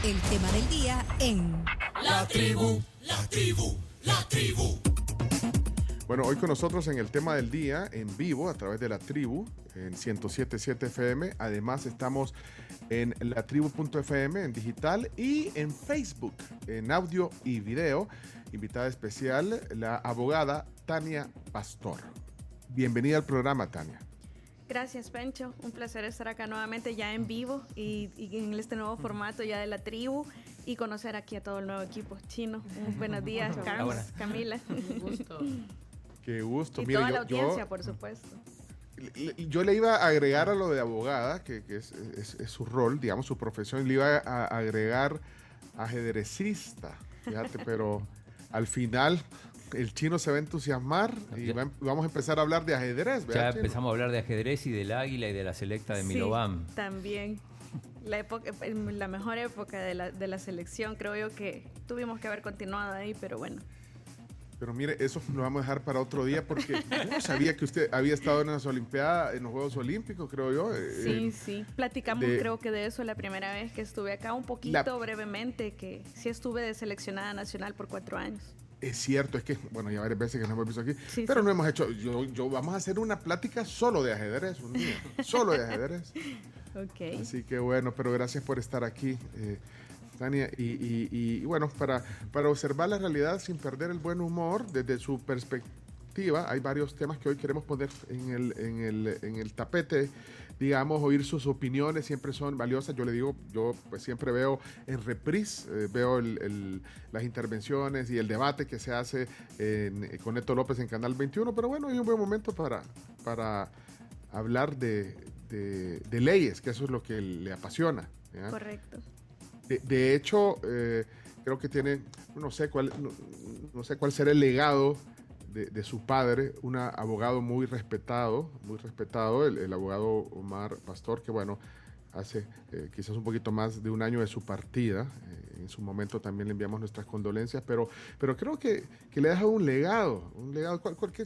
El tema del día en La tribu, la tribu, la tribu. Bueno, hoy con nosotros en el tema del día, en vivo, a través de La Tribu, en 107.7 FM. Además, estamos en latribu.fm, en digital, y en Facebook, en audio y video. Invitada especial, la abogada Tania Pastor. Bienvenida al programa, Tania. Gracias, Pencho. Un placer estar acá nuevamente ya en vivo y en este nuevo formato ya de La Tribu y conocer aquí a todo el nuevo equipo chino. Buenos días, Carlos, Camila. Un gusto. Qué gusto. Y Mire, toda la audiencia, por supuesto. Yo le iba a agregar a lo de abogada, que es su rol, digamos, su profesión, le iba a agregar ajedrecista, fíjate, pero al final el chino se va a entusiasmar y vamos a empezar a hablar de ajedrez, ¿verdad, Ya chino? empezamos a hablar de ajedrez y del águila y de la selecta de Milovan. Sí, también. La mejor época de la selección, creo yo que tuvimos que haber continuado ahí, pero bueno. Pero mire, eso lo vamos a dejar para otro día porque yo no sabía que usted había estado en las Olimpiadas, en los Juegos Olímpicos, creo yo. Sí. Platicamos creo que de eso la primera vez que estuve acá, un poquito brevemente, que sí estuve de seleccionada nacional por 4 años. Es cierto, es que, bueno, ya varias veces que nos hemos visto aquí, Sí, pero sí. no hemos hecho, vamos a hacer una plática solo de ajedrez, un día, solo de ajedrez. Ok. Así que bueno, pero gracias por estar aquí, Tania, y bueno, para observar la realidad sin perder el buen humor desde su perspectiva, hay varios temas que hoy queremos poner en el tapete, digamos, oír sus opiniones, siempre son valiosas. Yo le digo, yo pues siempre veo en reprise, veo las intervenciones y el debate que se hace con Neto López en Canal 21, pero bueno, hay un buen momento para hablar de leyes, que eso es lo que le apasiona, ¿ya? Correcto. De hecho, creo que tiene, no sé cuál será el legado de su padre, un abogado muy respetado, el abogado Omar Pastor, que bueno, hace quizás un poquito más de un año de su partida. En su momento también le enviamos nuestras condolencias, pero creo que le deja un legado.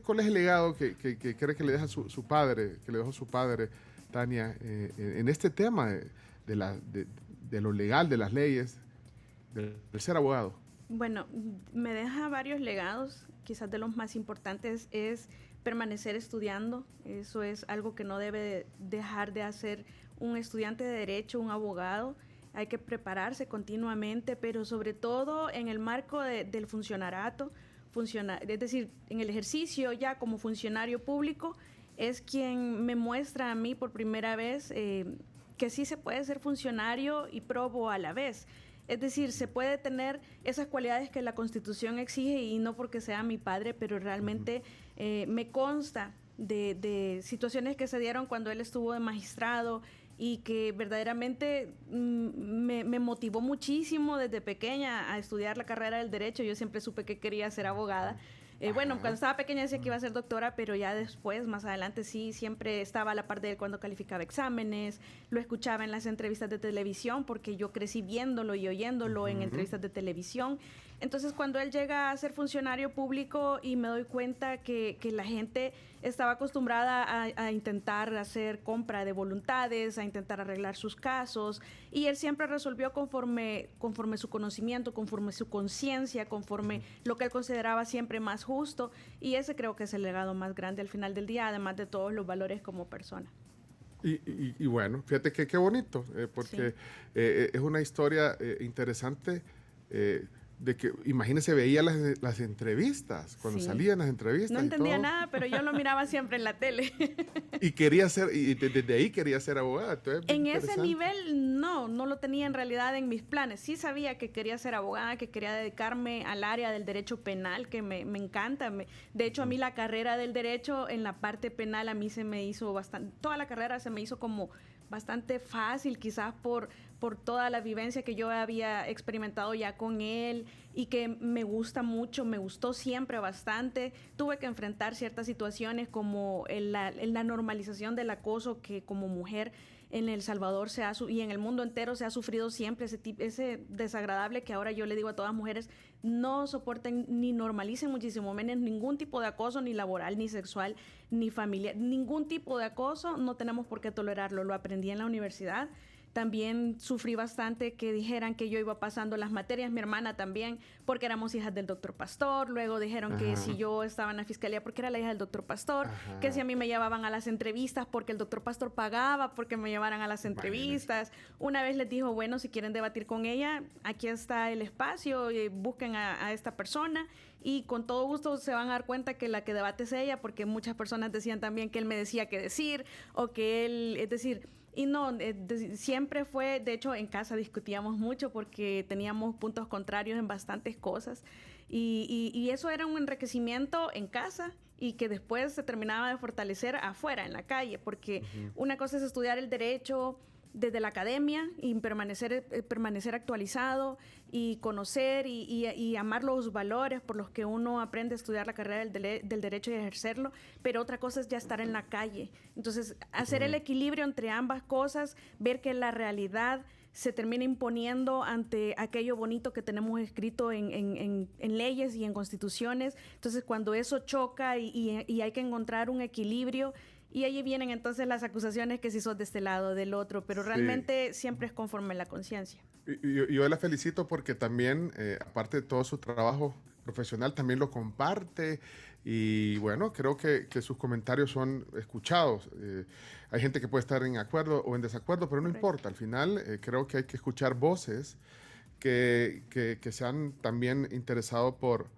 ¿Cuál es el legado que cree que le deja su padre, que le dejó su padre, Tania, en este tema de lo legal, de las leyes, del ser abogado? Bueno, me deja varios legados, quizás de los más importantes es permanecer estudiando. Eso es algo que no debe dejar de hacer un estudiante de derecho, un abogado. Hay que prepararse continuamente, pero sobre todo en el marco del funcionariato, es decir, en el ejercicio ya como funcionario público, es quien me muestra a mí por primera vez que sí se puede ser funcionario y probo a la vez. Es decir, se puede tener esas cualidades que la Constitución exige y no porque sea mi padre, pero realmente me consta de situaciones que se dieron cuando él estuvo de magistrado y que verdaderamente me motivó muchísimo desde pequeña a estudiar la carrera del derecho. Yo siempre supe que quería ser abogada. Bueno, cuando estaba pequeña decía que iba a ser doctora, pero ya después, más adelante, sí, siempre estaba a la par de él cuando calificaba exámenes, lo escuchaba en las entrevistas de televisión, porque yo crecí viéndolo y oyéndolo en entrevistas de televisión. Entonces, cuando él llega a ser funcionario público y me doy cuenta que la gente estaba acostumbrada a intentar hacer compra de voluntades, a intentar arreglar sus casos, y él siempre resolvió conforme su conocimiento, conforme su conciencia, conforme lo que él consideraba siempre más justo, y ese creo que es el legado más grande al final del día, además de todos los valores como persona. Y bueno, fíjate que qué bonito, porque sí. Es una historia interesante de que, imagínese, veía las entrevistas, cuando salían las entrevistas. No entendía nada, pero yo lo miraba siempre en la tele. Y desde ahí quería ser abogada. Entonces, en ese nivel no lo tenía en realidad en mis planes. Sí sabía que quería ser abogada, que quería dedicarme al área del derecho penal, que me encanta. De hecho, a mí la carrera del derecho en la parte penal a mí se me hizo bastante, toda la carrera se me hizo como bastante fácil, quizás por toda la vivencia que yo había experimentado ya con él y que me gusta mucho, me gustó siempre bastante. Tuve que enfrentar ciertas situaciones como la normalización del acoso que como mujer en El Salvador y en el mundo entero se ha sufrido siempre, ese desagradable que ahora yo le digo a todas mujeres, no soporten ni normalicen muchísimo menos ningún tipo de acoso, ni laboral, ni sexual, ni familiar, ningún tipo de acoso, no tenemos por qué tolerarlo. Lo aprendí en la universidad. También sufrí bastante que dijeran que yo iba pasando las materias, mi hermana también, porque éramos hijas del doctor Pastor. Luego dijeron que si yo estaba en la fiscalía porque era la hija del doctor Pastor, que si a mí me llevaban a las entrevistas porque el doctor Pastor pagaba porque me llevaran a las entrevistas. Una vez les dijo, bueno, si quieren debatir con ella, aquí está el espacio, busquen a esta persona y con todo gusto se van a dar cuenta que la que debate es ella, porque muchas personas decían también que él me decía qué decir o que él, es decir... Y no, siempre fue, de hecho en casa discutíamos mucho porque teníamos puntos contrarios en bastantes cosas y eso era un enriquecimiento en casa y que después se terminaba de fortalecer afuera, en la calle, porque una cosa es estudiar el derecho desde la academia y permanecer actualizado y conocer y amar los valores por los que uno aprende a estudiar la carrera del derecho y ejercerlo, pero otra cosa es ya estar en la calle. Entonces, hacer el equilibrio entre ambas cosas, ver que la realidad se termina imponiendo ante aquello bonito que tenemos escrito en leyes y en constituciones. Entonces, cuando eso choca y hay que encontrar un equilibrio, y ahí vienen entonces las acusaciones que si sos de este lado, del otro, pero realmente siempre es conforme a la conciencia. Yo la felicito porque también, aparte de todo su trabajo profesional, también lo comparte y bueno, creo que sus comentarios son escuchados. Hay gente que puede estar en acuerdo o en desacuerdo, pero no importa. Al final, creo que hay que escuchar voces que se han también interesado por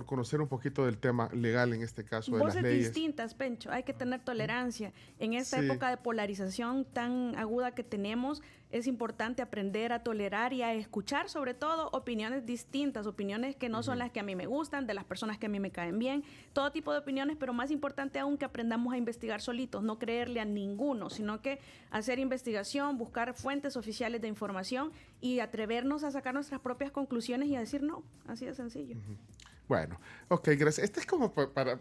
conocer un poquito del tema legal, en este caso, de las leyes. Voces distintas, Pencho. Hay que tener tolerancia. En esta época de polarización tan aguda que tenemos, es importante aprender a tolerar y a escuchar, sobre todo, opiniones distintas, opiniones que no son las que a mí me gustan, de las personas que a mí me caen bien, todo tipo de opiniones, pero más importante aún que aprendamos a investigar solitos, no creerle a ninguno, sino que hacer investigación, buscar fuentes oficiales de información y atrevernos a sacar nuestras propias conclusiones y a decir no, así de sencillo. Bueno, ok, gracias. Este es como para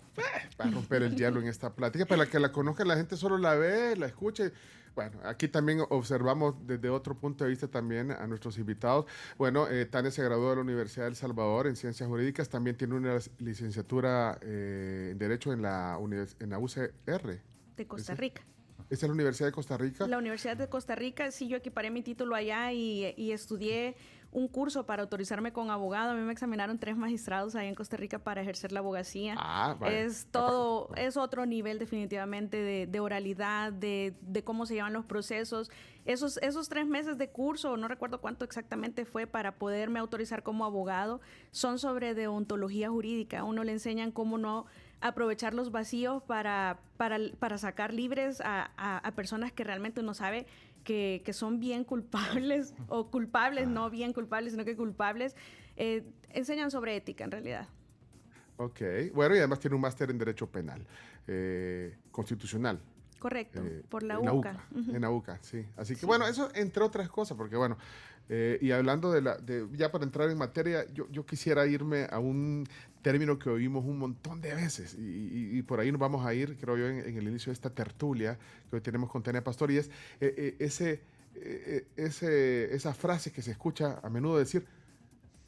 romper el hielo en esta plática, para que la conozca la gente solo la ve, la escuche. Bueno, aquí también observamos desde otro punto de vista también a nuestros invitados. Bueno, Tania se graduó de la Universidad de El Salvador en Ciencias Jurídicas, también tiene una licenciatura en Derecho en la UCR. De Costa Rica. ¿Esa es la Universidad de Costa Rica? La Universidad de Costa Rica, sí, yo equiparé mi título allá y estudié un curso para autorizarme con abogado. A mí me examinaron 3 magistrados ahí en Costa Rica para ejercer la abogacía. Vale. Es otro nivel definitivamente de oralidad, de cómo se llevan los procesos. Esos 3 meses de curso, no recuerdo cuánto exactamente fue para poderme autorizar como abogado, son sobre deontología jurídica. A uno le enseñan cómo no aprovechar los vacíos para sacar libres a personas que realmente uno sabe que son bien culpables o culpables, no bien culpables, sino que culpables. Enseñan sobre ética en realidad. Ok, bueno, y además tiene un máster en Derecho Penal Constitucional. Correcto, por la en UCA. En la UCA, sí. Así que bueno, eso entre otras cosas, porque bueno, y hablando ya para entrar en materia, yo quisiera irme a un término que oímos un montón de veces y por ahí nos vamos a ir, creo yo, en el inicio de esta tertulia que hoy tenemos con Tania Pastor, y es esa frase que se escucha a menudo decir: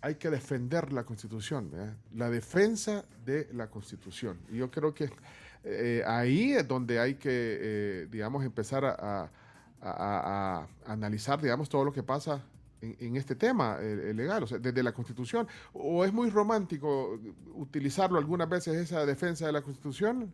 hay que defender la Constitución, ¿verdad? La defensa de la Constitución. Y yo creo que ahí es donde hay que, digamos, empezar a analizar, digamos, todo lo que pasa en este tema legal, o sea, desde la Constitución. ¿O es muy romántico utilizarlo algunas veces, esa defensa de la Constitución?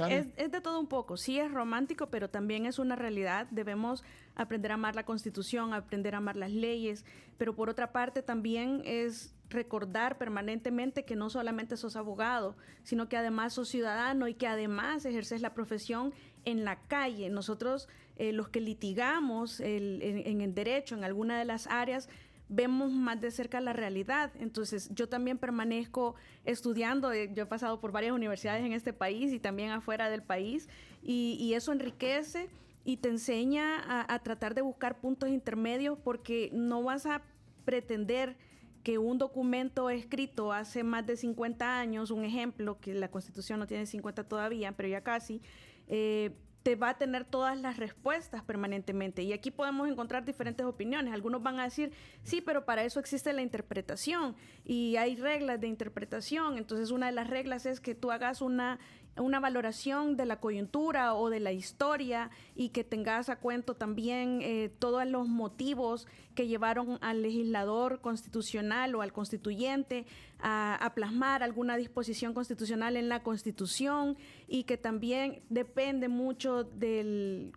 Es de todo un poco. Sí es romántico, pero también es una realidad. Debemos aprender a amar la Constitución, aprender a amar las leyes, pero por otra parte también es recordar permanentemente que no solamente sos abogado, sino que además sos ciudadano y que además ejerces la profesión en la calle. Nosotros, los que litigamos en el derecho, en alguna de las áreas, vemos más de cerca la realidad. Entonces, yo también permanezco estudiando. Yo he pasado por varias universidades en este país y también afuera del país, y eso enriquece y te enseña a tratar de buscar puntos intermedios, porque no vas a pretender que un documento escrito hace más de 50 años, un ejemplo, que la Constitución no tiene 50 todavía, pero ya casi, te va a tener todas las respuestas permanentemente. Y aquí podemos encontrar diferentes opiniones. Algunos van a decir, sí, pero para eso existe la interpretación y hay reglas de interpretación. Entonces, una de las reglas es que tú hagas una una valoración de la coyuntura o de la historia y que tengas a cuento también todos los motivos que llevaron al legislador constitucional o al constituyente a plasmar alguna disposición constitucional en la Constitución, y que también depende mucho de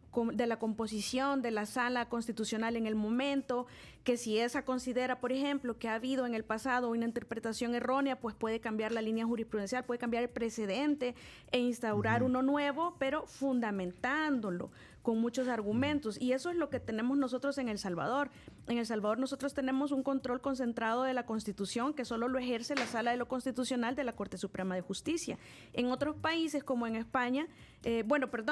la composición de la sala constitucional en el momento, que si esa considera, por ejemplo, que ha habido en el pasado una interpretación errónea, pues puede cambiar la línea jurisprudencial, puede cambiar el precedente e instaurar uno nuevo, pero fundamentándolo con muchos argumentos. Y eso es lo que tenemos nosotros en El Salvador. En El Salvador nosotros tenemos un control concentrado de la Constitución que solo lo ejerce la Sala de lo Constitucional de la Corte Suprema de Justicia. En otros países, como en España,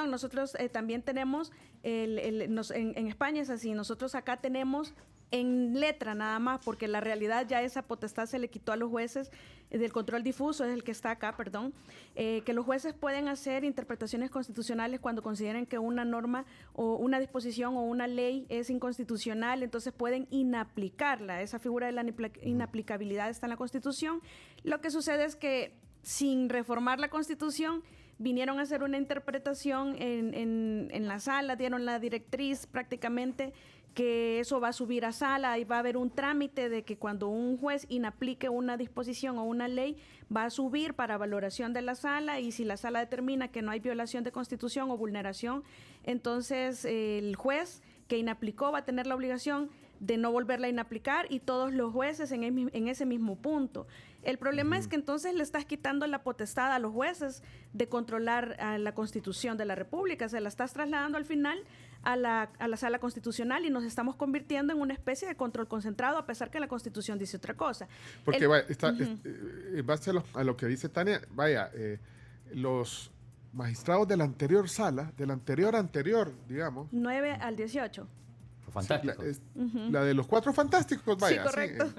nosotros también tenemos, en España es así, nosotros acá tenemos en letra nada más, porque la realidad ya esa potestad se le quitó a los jueces del control difuso, es el que está acá, que los jueces pueden hacer interpretaciones constitucionales cuando consideren que una norma o una disposición o una ley es inconstitucional, entonces pueden inaplicarla. Esa figura de la inaplicabilidad está en la Constitución. Lo que sucede es que sin reformar la Constitución, vinieron a hacer una interpretación en la sala, dieron la directriz prácticamente que eso va a subir a sala y va a haber un trámite de que cuando un juez inaplique una disposición o una ley, va a subir para valoración de la sala, y si la sala determina que no hay violación de Constitución o vulneración, entonces el juez que inaplicó va a tener la obligación de no volverla a inaplicar, y todos los jueces en ese mismo punto. El problema es que entonces le estás quitando la potestad a los jueces de controlar a la Constitución de la República, se la estás trasladando al final a la Sala Constitucional, y nos estamos convirtiendo en una especie de control concentrado, a pesar que la Constitución dice otra cosa. Porque en base a lo que dice Tania, los magistrados de la anterior sala, del anterior, digamos. 9 al 18. Fantástico. La de los 4 fantásticos, vaya. Sí, correcto.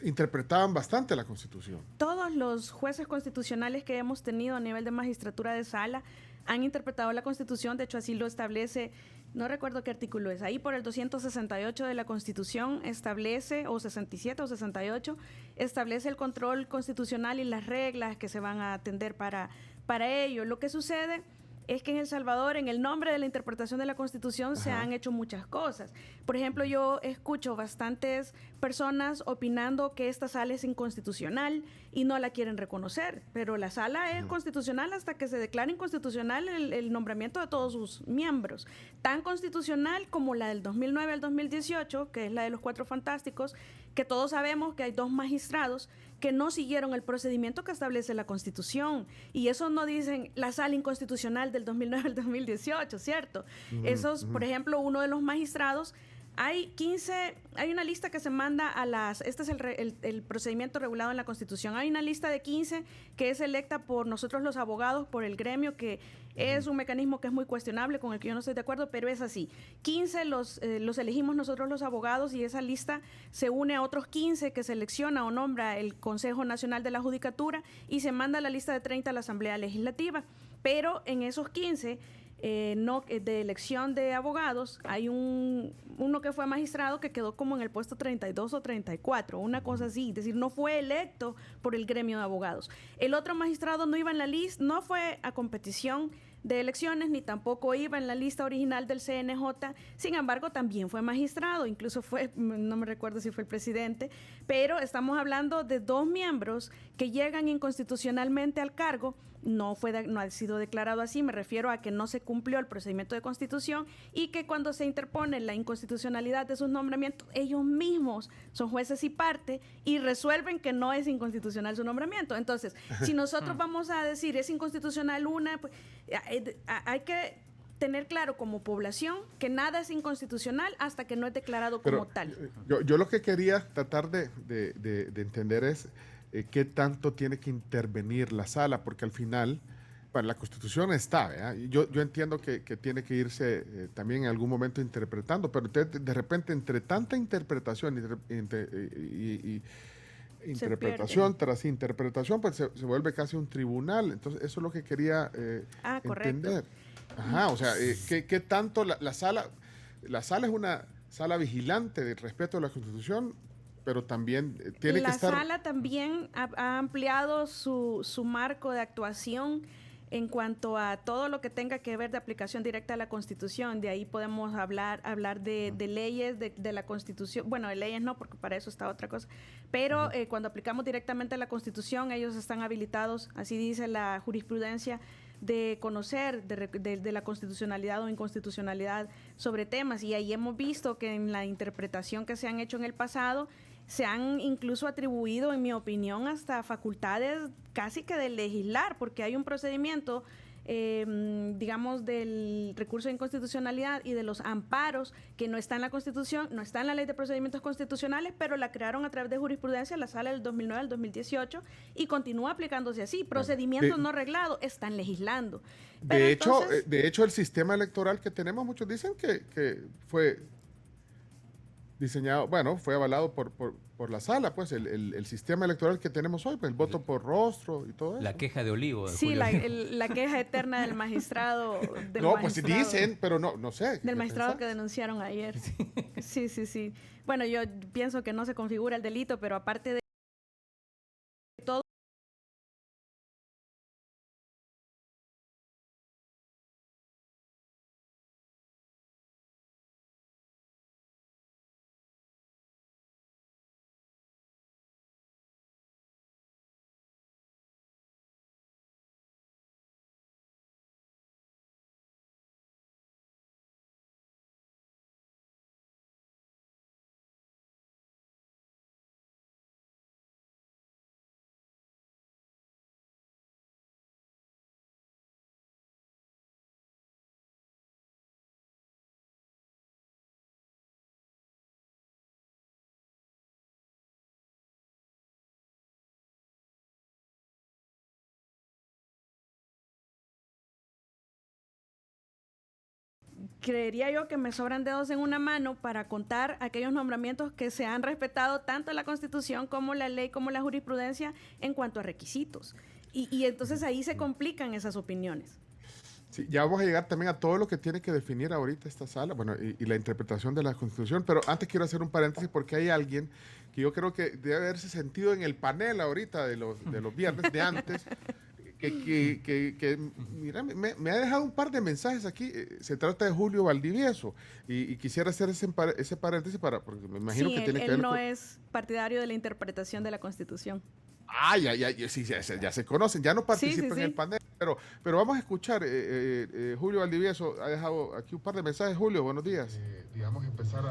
Interpretaban bastante la Constitución. Todos los jueces constitucionales que hemos tenido a nivel de magistratura de sala han interpretado la Constitución, de hecho así lo establece, no recuerdo qué artículo es, ahí por el 268 de la Constitución establece, o 67 o 68, establece el control constitucional y las reglas que se van a atender para ello. Lo que sucede es que en El Salvador, en el nombre de la interpretación de la Constitución, se han hecho muchas cosas. Por ejemplo, yo escucho bastantes personas opinando que esta sala es inconstitucional y no la quieren reconocer, pero la sala es constitucional hasta que se declare inconstitucional el nombramiento de todos sus miembros. Tan constitucional como la del 2009 al 2018, que es la de los 4 fantásticos, que todos sabemos que hay 2 magistrados que no siguieron el procedimiento que establece la Constitución. Y eso no dicen la sala inconstitucional del 2009 al 2018, ¿cierto? Esos, por ejemplo, uno de los magistrados, hay una lista que se manda este es el procedimiento regulado en la Constitución. Hay una lista de 15 que es electa por nosotros los abogados, por el gremio, que es un mecanismo que es muy cuestionable, con el que yo no estoy de acuerdo, pero es así. 15 los elegimos nosotros los abogados, y esa lista se une a otros 15 que selecciona o nombra el Consejo Nacional de la Judicatura, y se manda la lista de 30 a la Asamblea Legislativa. Pero en esos 15... de elección de abogados, hay uno que fue magistrado que quedó como en el puesto 32 o 34, una cosa así, es decir, no fue electo por el gremio de abogados. El otro magistrado no iba en la lista, no fue a competición de elecciones, ni tampoco iba en la lista original del CNJ, sin embargo también fue magistrado, incluso no me recuerdo si fue el presidente, pero estamos hablando de 2 miembros que llegan inconstitucionalmente al cargo. No ha sido declarado así, me refiero a que no se cumplió el procedimiento de constitución, y que cuando se interpone la inconstitucionalidad de sus nombramientos, ellos mismos son jueces y parte y resuelven que no es inconstitucional su nombramiento. Entonces, si nosotros vamos a decir es inconstitucional pues, hay que tener claro como población que nada es inconstitucional hasta que no es declarado como tal. Yo lo que quería tratar de entender es qué tanto tiene que intervenir la sala, porque al final, bueno, la Constitución está, ¿verdad? Yo entiendo que tiene que irse también en algún momento interpretando, pero de repente entre tanta interpretación y interpretación tras interpretación, pues se vuelve casi un tribunal. Entonces, eso es lo que quería entender. O sea, ¿qué tanto la sala es una sala vigilante del respeto de la Constitución, pero también tiene que estar... La sala también ha ampliado su marco de actuación en cuanto a todo lo que tenga que ver de aplicación directa a la Constitución. De ahí podemos hablar de leyes de la Constitución. Bueno, de leyes no, porque para eso está otra cosa. Pero cuando aplicamos directamente a la Constitución, ellos están habilitados, así dice la jurisprudencia, de conocer de la constitucionalidad o inconstitucionalidad sobre temas. Y ahí hemos visto que en la interpretación que se han hecho en el pasado, se han incluso atribuido, en mi opinión, hasta facultades casi que de legislar, porque hay un procedimiento, digamos, del recurso de inconstitucionalidad y de los amparos que no está en la Constitución, no está en la Ley de Procedimientos Constitucionales, pero la crearon a través de jurisprudencia la Sala del 2009 al 2018 y continúa aplicándose así. Procedimientos no reglados están legislando. Pero de hecho, el sistema electoral que tenemos, muchos dicen que fue diseñado, bueno, fue avalado por la sala, pues el sistema electoral que tenemos hoy, pues el voto por rostro y todo eso. La queja de Olivo. De sí, la queja eterna del magistrado. Pues dicen, pero no sé. Del magistrado que denunciaron ayer. Sí. Bueno, yo pienso que no se configura el delito, pero aparte de todo, creería yo que me sobran dedos en una mano para contar aquellos nombramientos que se han respetado tanto la Constitución como la ley, como la jurisprudencia en cuanto a requisitos. Y entonces ahí se complican esas opiniones. Sí, ya vamos a llegar también a todo lo que tiene que definir ahorita esta sala, bueno, y la interpretación de la Constitución, pero antes quiero hacer un paréntesis porque hay alguien que yo creo que debe haberse sentido en el panel ahorita de los viernes de antes, que mira, me ha dejado un par de mensajes aquí. Se trata de Julio Valdivieso y quisiera hacer ese paréntesis porque me imagino que tiene que ver él no es partidario de la interpretación de la Constitución. Sí, ya se conocen, ya no participan en el panel, pero vamos a escuchar. Julio Valdivieso ha dejado aquí un par de mensajes. Julio, buenos días. Digamos, empezar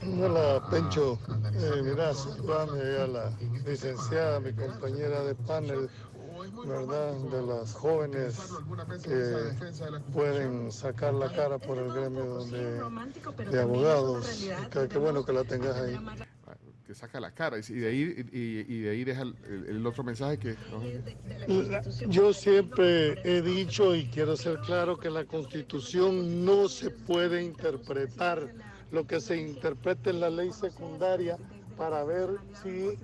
Hola, Pencho. Mira, saludame a la licenciada, mi compañera de panel, ¿verdad? De las jóvenes que pueden sacar la cara por el gremio de abogados. Qué bueno que la tengas ahí. Que saca la cara y de ahí deja el otro mensaje que... Yo siempre he dicho y quiero ser claro que la Constitución no se puede interpretar. Lo que se interpreta en la ley secundaria para ver si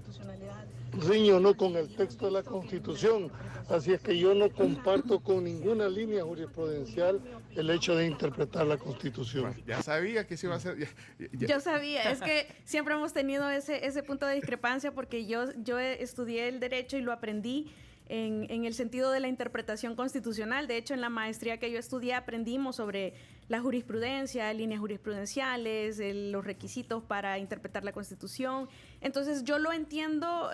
riñe o no con el texto de la Constitución. Así es que yo no comparto con ninguna línea jurisprudencial el hecho de interpretar la Constitución. Ya sabía que se iba a hacer. Yo sabía, es que siempre hemos tenido ese punto de discrepancia porque yo estudié el derecho y lo aprendí en el sentido de la interpretación constitucional. De hecho, en la maestría que yo estudié aprendimos sobre la jurisprudencia, líneas jurisprudenciales, los requisitos para interpretar la Constitución. Entonces, yo lo entiendo,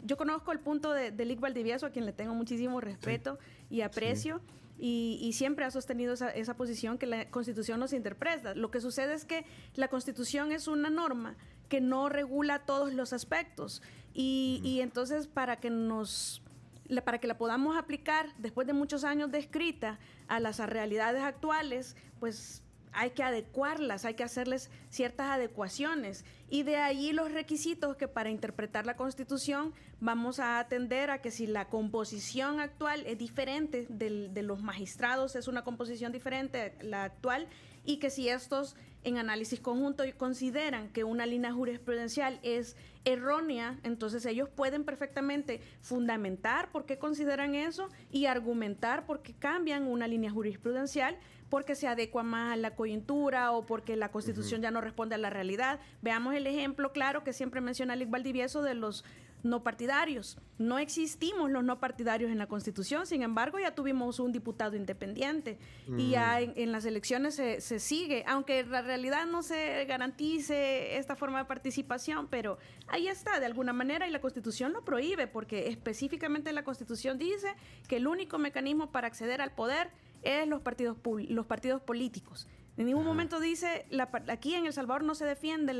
yo conozco el punto de Lic Valdivieso, a quien le tengo muchísimo respeto y aprecio, y siempre ha sostenido esa posición que la Constitución no se interpreta. Lo que sucede es que la Constitución es una norma que no regula todos los aspectos, y entonces para que la podamos aplicar después de muchos años de escrita a las realidades actuales, pues hay que adecuarlas, hay que hacerles ciertas adecuaciones. Y de ahí los requisitos que para interpretar la Constitución vamos a atender a que si la composición actual es diferente de los magistrados, es una composición diferente la actual, y que si estos en análisis conjunto consideran que una línea jurisprudencial es errónea, entonces ellos pueden perfectamente fundamentar por qué consideran eso y argumentar por qué cambian una línea jurisprudencial porque se adecua más a la coyuntura o porque la Constitución ya no responde a la realidad. Veamos el ejemplo claro que siempre menciona Lic Valdivieso de los no partidarios. No existimos los no partidarios en la Constitución, sin embargo ya tuvimos un diputado independiente y ya en las elecciones se sigue, aunque en la realidad no se garantice esta forma de participación, pero ahí está de alguna manera y la Constitución lo prohíbe porque específicamente la Constitución dice que el único mecanismo para acceder al poder es los partidos políticos. En ningún momento dice, aquí en El Salvador no se defiende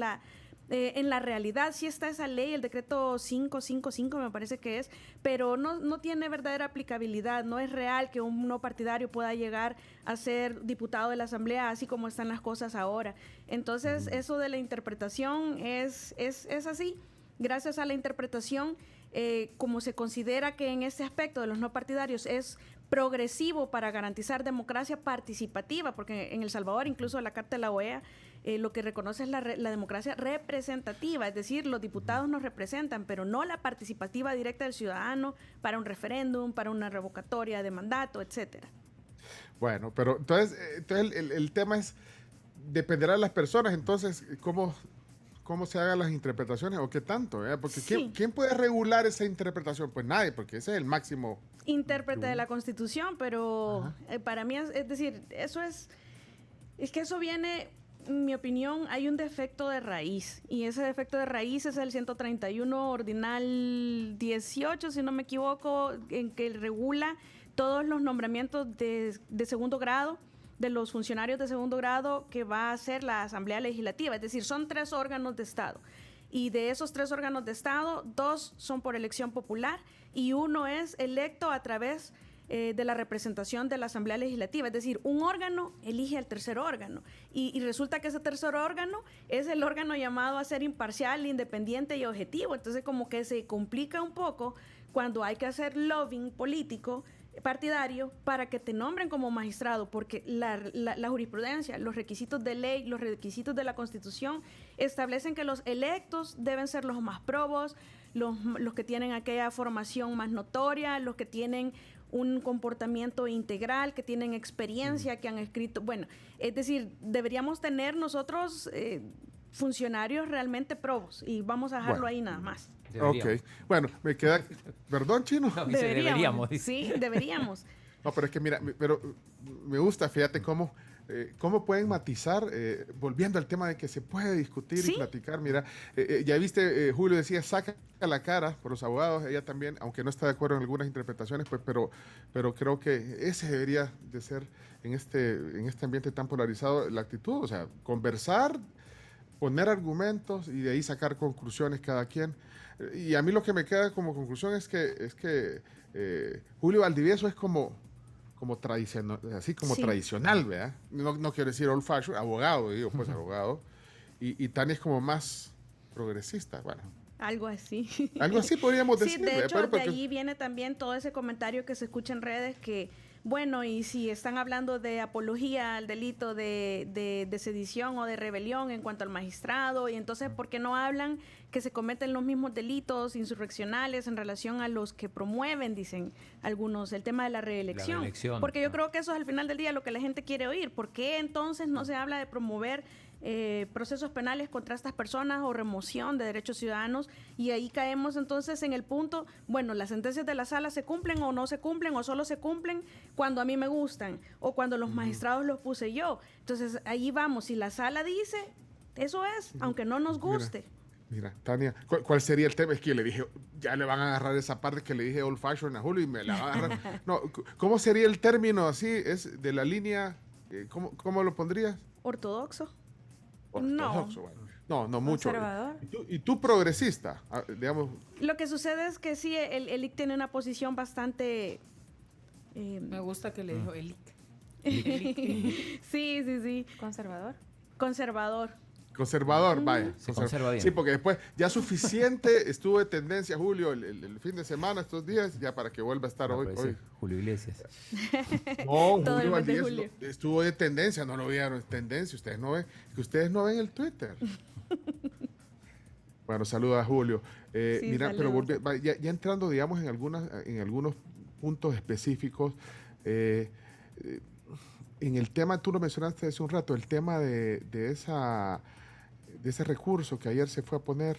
en la realidad sí está esa ley, el decreto 555 me parece que es, pero no tiene verdadera aplicabilidad, no es real que un no partidario pueda llegar a ser diputado de la Asamblea así como están las cosas ahora. Entonces eso de la interpretación es así. Gracias a la interpretación, como se considera que en este aspecto de los no partidarios es progresivo para garantizar democracia participativa, porque en El Salvador incluso la Carta de la OEA lo que reconoce es la democracia representativa, es decir, los diputados nos representan, pero no la participativa directa del ciudadano para un referéndum, para una revocatoria de mandato, etcétera. Bueno, pero entonces el tema es, dependerá de las personas, entonces, cómo se hagan las interpretaciones o qué tanto, porque Sí. ¿quién puede regular esa interpretación? Pues nadie, porque ese es el máximo Intérprete de la Constitución, pero para mí es decir, eso es que eso viene, en mi opinión, hay un defecto de raíz y ese defecto de raíz es el 131 ordinal 18, si no me equivoco, en que regula todos los nombramientos de segundo grado de los funcionarios de segundo grado que va a hacer la Asamblea Legislativa, es decir, son 3 órganos de Estado. Y de esos 3 órganos de Estado, 2 son por elección popular y 1 es electo a través de la representación de la Asamblea Legislativa. Es decir, un órgano elige al tercer órgano y resulta que ese tercer órgano es el órgano llamado a ser imparcial, independiente y objetivo. Entonces como que se complica un poco cuando hay que hacer lobbying político partidario para que te nombren como magistrado, porque la jurisprudencia, los requisitos de ley, los requisitos de la Constitución establecen que los electos deben ser los más probos, los que tienen aquella formación más notoria, los que tienen un comportamiento integral, que tienen experiencia, que han escrito, bueno, es decir, deberíamos tener nosotros funcionarios realmente probos y vamos a dejarlo ahí nada más. Deberíamos. Ok, bueno, me queda... ¿Perdón, Chino? No, dice deberíamos. Sí, deberíamos. No, pero es que mira, pero me gusta, fíjate cómo pueden matizar, volviendo al tema de que se puede discutir ¿Sí? y platicar. Mira, ya viste, Julio decía, saca la cara por los abogados, ella también, aunque no está de acuerdo en algunas interpretaciones, pues, pero creo que ese debería de ser en este ambiente tan polarizado la actitud, o sea, conversar, poner argumentos y de ahí sacar conclusiones cada quien. Y a mí lo que me queda como conclusión es que Julio Valdivieso es como tradicional, así como Sí. tradicional, ¿verdad? No quiero decir old fashion, abogado, digo, pues abogado. Y Tania es como más progresista, bueno. Algo así. Algo así podríamos decir. Sí, de hecho, pero de ahí viene también todo ese comentario que se escucha en redes que, bueno, y si están hablando de apología al delito de sedición o de rebelión en cuanto al magistrado, y entonces, ¿por qué no hablan que se cometen los mismos delitos insurreccionales en relación a los que promueven, dicen algunos, el tema de la reelección? La reelección, Porque yo ¿no? creo que eso es al final del día lo que la gente quiere oír. ¿Por qué entonces no se habla de promover procesos penales contra estas personas o remoción de derechos ciudadanos? Y ahí caemos entonces en el punto, bueno, las sentencias de la sala se cumplen o no se cumplen o solo se cumplen cuando a mí me gustan o cuando los magistrados los puse yo. Entonces ahí vamos, si la sala dice, eso es, aunque no nos guste. Mira, Tania, ¿cuál sería el tema? Es que le dije, ya le van a agarrar esa parte que le dije old fashion a Julio y me la van a agarrar. No, ¿cómo sería el término así? ¿Es de la línea? ¿Cómo lo pondrías? ¿Ortodoxo? Ortodoxo, bueno. No mucho. Conservador. ¿Y tú progresista? Digamos. Lo que sucede es que sí, el IC tiene una posición bastante... Me gusta que le dijo el sí. conservador. Conservador. Conservador, vaya. Se conserva bien. Sí, porque después ya suficiente estuvo de tendencia Julio el fin de semana, estos días, ya para que vuelva a estar hoy. Julio Iglesias. No, Todo el Julio mes de Valdés julio. estuvo de tendencia, no lo vieron, tendencia, ustedes no ven el Twitter. Bueno, saluda a Julio. Mira, pero ya entrando, digamos, en algunos puntos específicos, en el tema, tú lo mencionaste hace un rato, el tema de ese recurso que ayer se fue a poner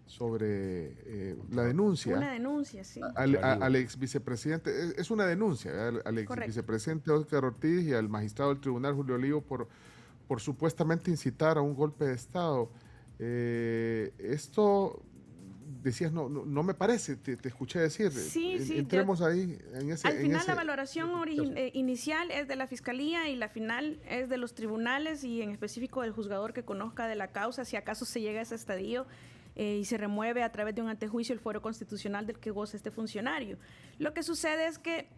sobre la denuncia. Una denuncia, sí. Al ex vicepresidente, es una denuncia, ¿verdad? Al ex vicepresidente Óscar Ortiz y al magistrado del tribunal Julio Olivo por supuestamente incitar a un golpe de Estado. Esto decías, no me parece, te escuché decir. Sí, entremos ahí en ese. Al final la valoración inicial es de la Fiscalía y la final es de los tribunales y en específico del juzgador que conozca de la causa, si acaso se llega a ese estadio y se remueve a través de un antejuicio el fuero constitucional del que goza este funcionario. Lo que sucede es que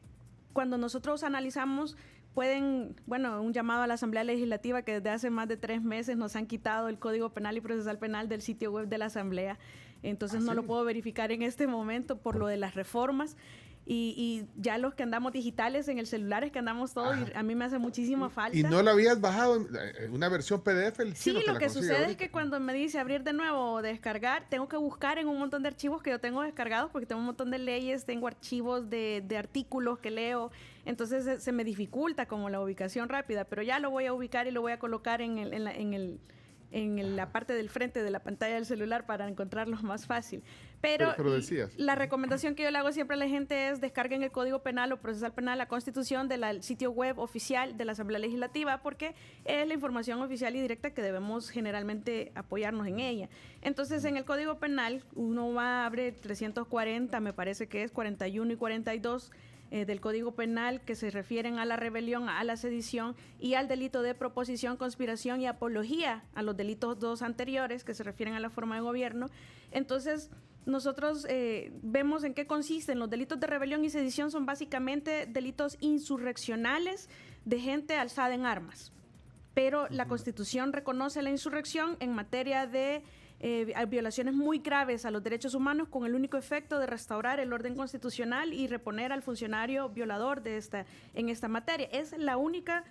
cuando nosotros analizamos un llamado a la Asamblea Legislativa que desde hace más de 3 meses nos han quitado el Código Penal y Procesal Penal del sitio web de la Asamblea. Entonces no lo puedo verificar en este momento por lo de las reformas. Y ya los que andamos digitales en el celular es que andamos todos y a mí me hace muchísima falta. ¿Y no lo habías bajado en una versión PDF? Sí, lo que sucede es que cuando me dice abrir de nuevo o descargar, tengo que buscar en un montón de archivos que yo tengo descargados porque tengo un montón de leyes, tengo archivos de artículos que leo, entonces se me dificulta como la ubicación rápida, pero ya lo voy a ubicar y lo voy a colocar en la parte del frente de la pantalla del celular para encontrarlos más fácil. Pero decías. La recomendación que yo le hago siempre a la gente es descarguen el Código Penal o Procesal Penal, la Constitución del sitio web oficial de la Asamblea Legislativa, porque es la información oficial y directa que debemos generalmente apoyarnos en ella. Entonces, en el Código Penal, uno va a abrir 340, me parece que es 41 y 42, del Código Penal que se refieren a la rebelión, a la sedición y al delito de proposición, conspiración y apología, a los delitos 2 anteriores que se refieren a la forma de gobierno. Entonces, nosotros vemos en qué consisten. Los delitos de rebelión y sedición son básicamente delitos insurreccionales de gente alzada en armas. Pero la Constitución reconoce la insurrección en materia de violaciones muy graves a los derechos humanos con el único efecto de restaurar el orden constitucional y reponer al funcionario violador en esta materia. Es la única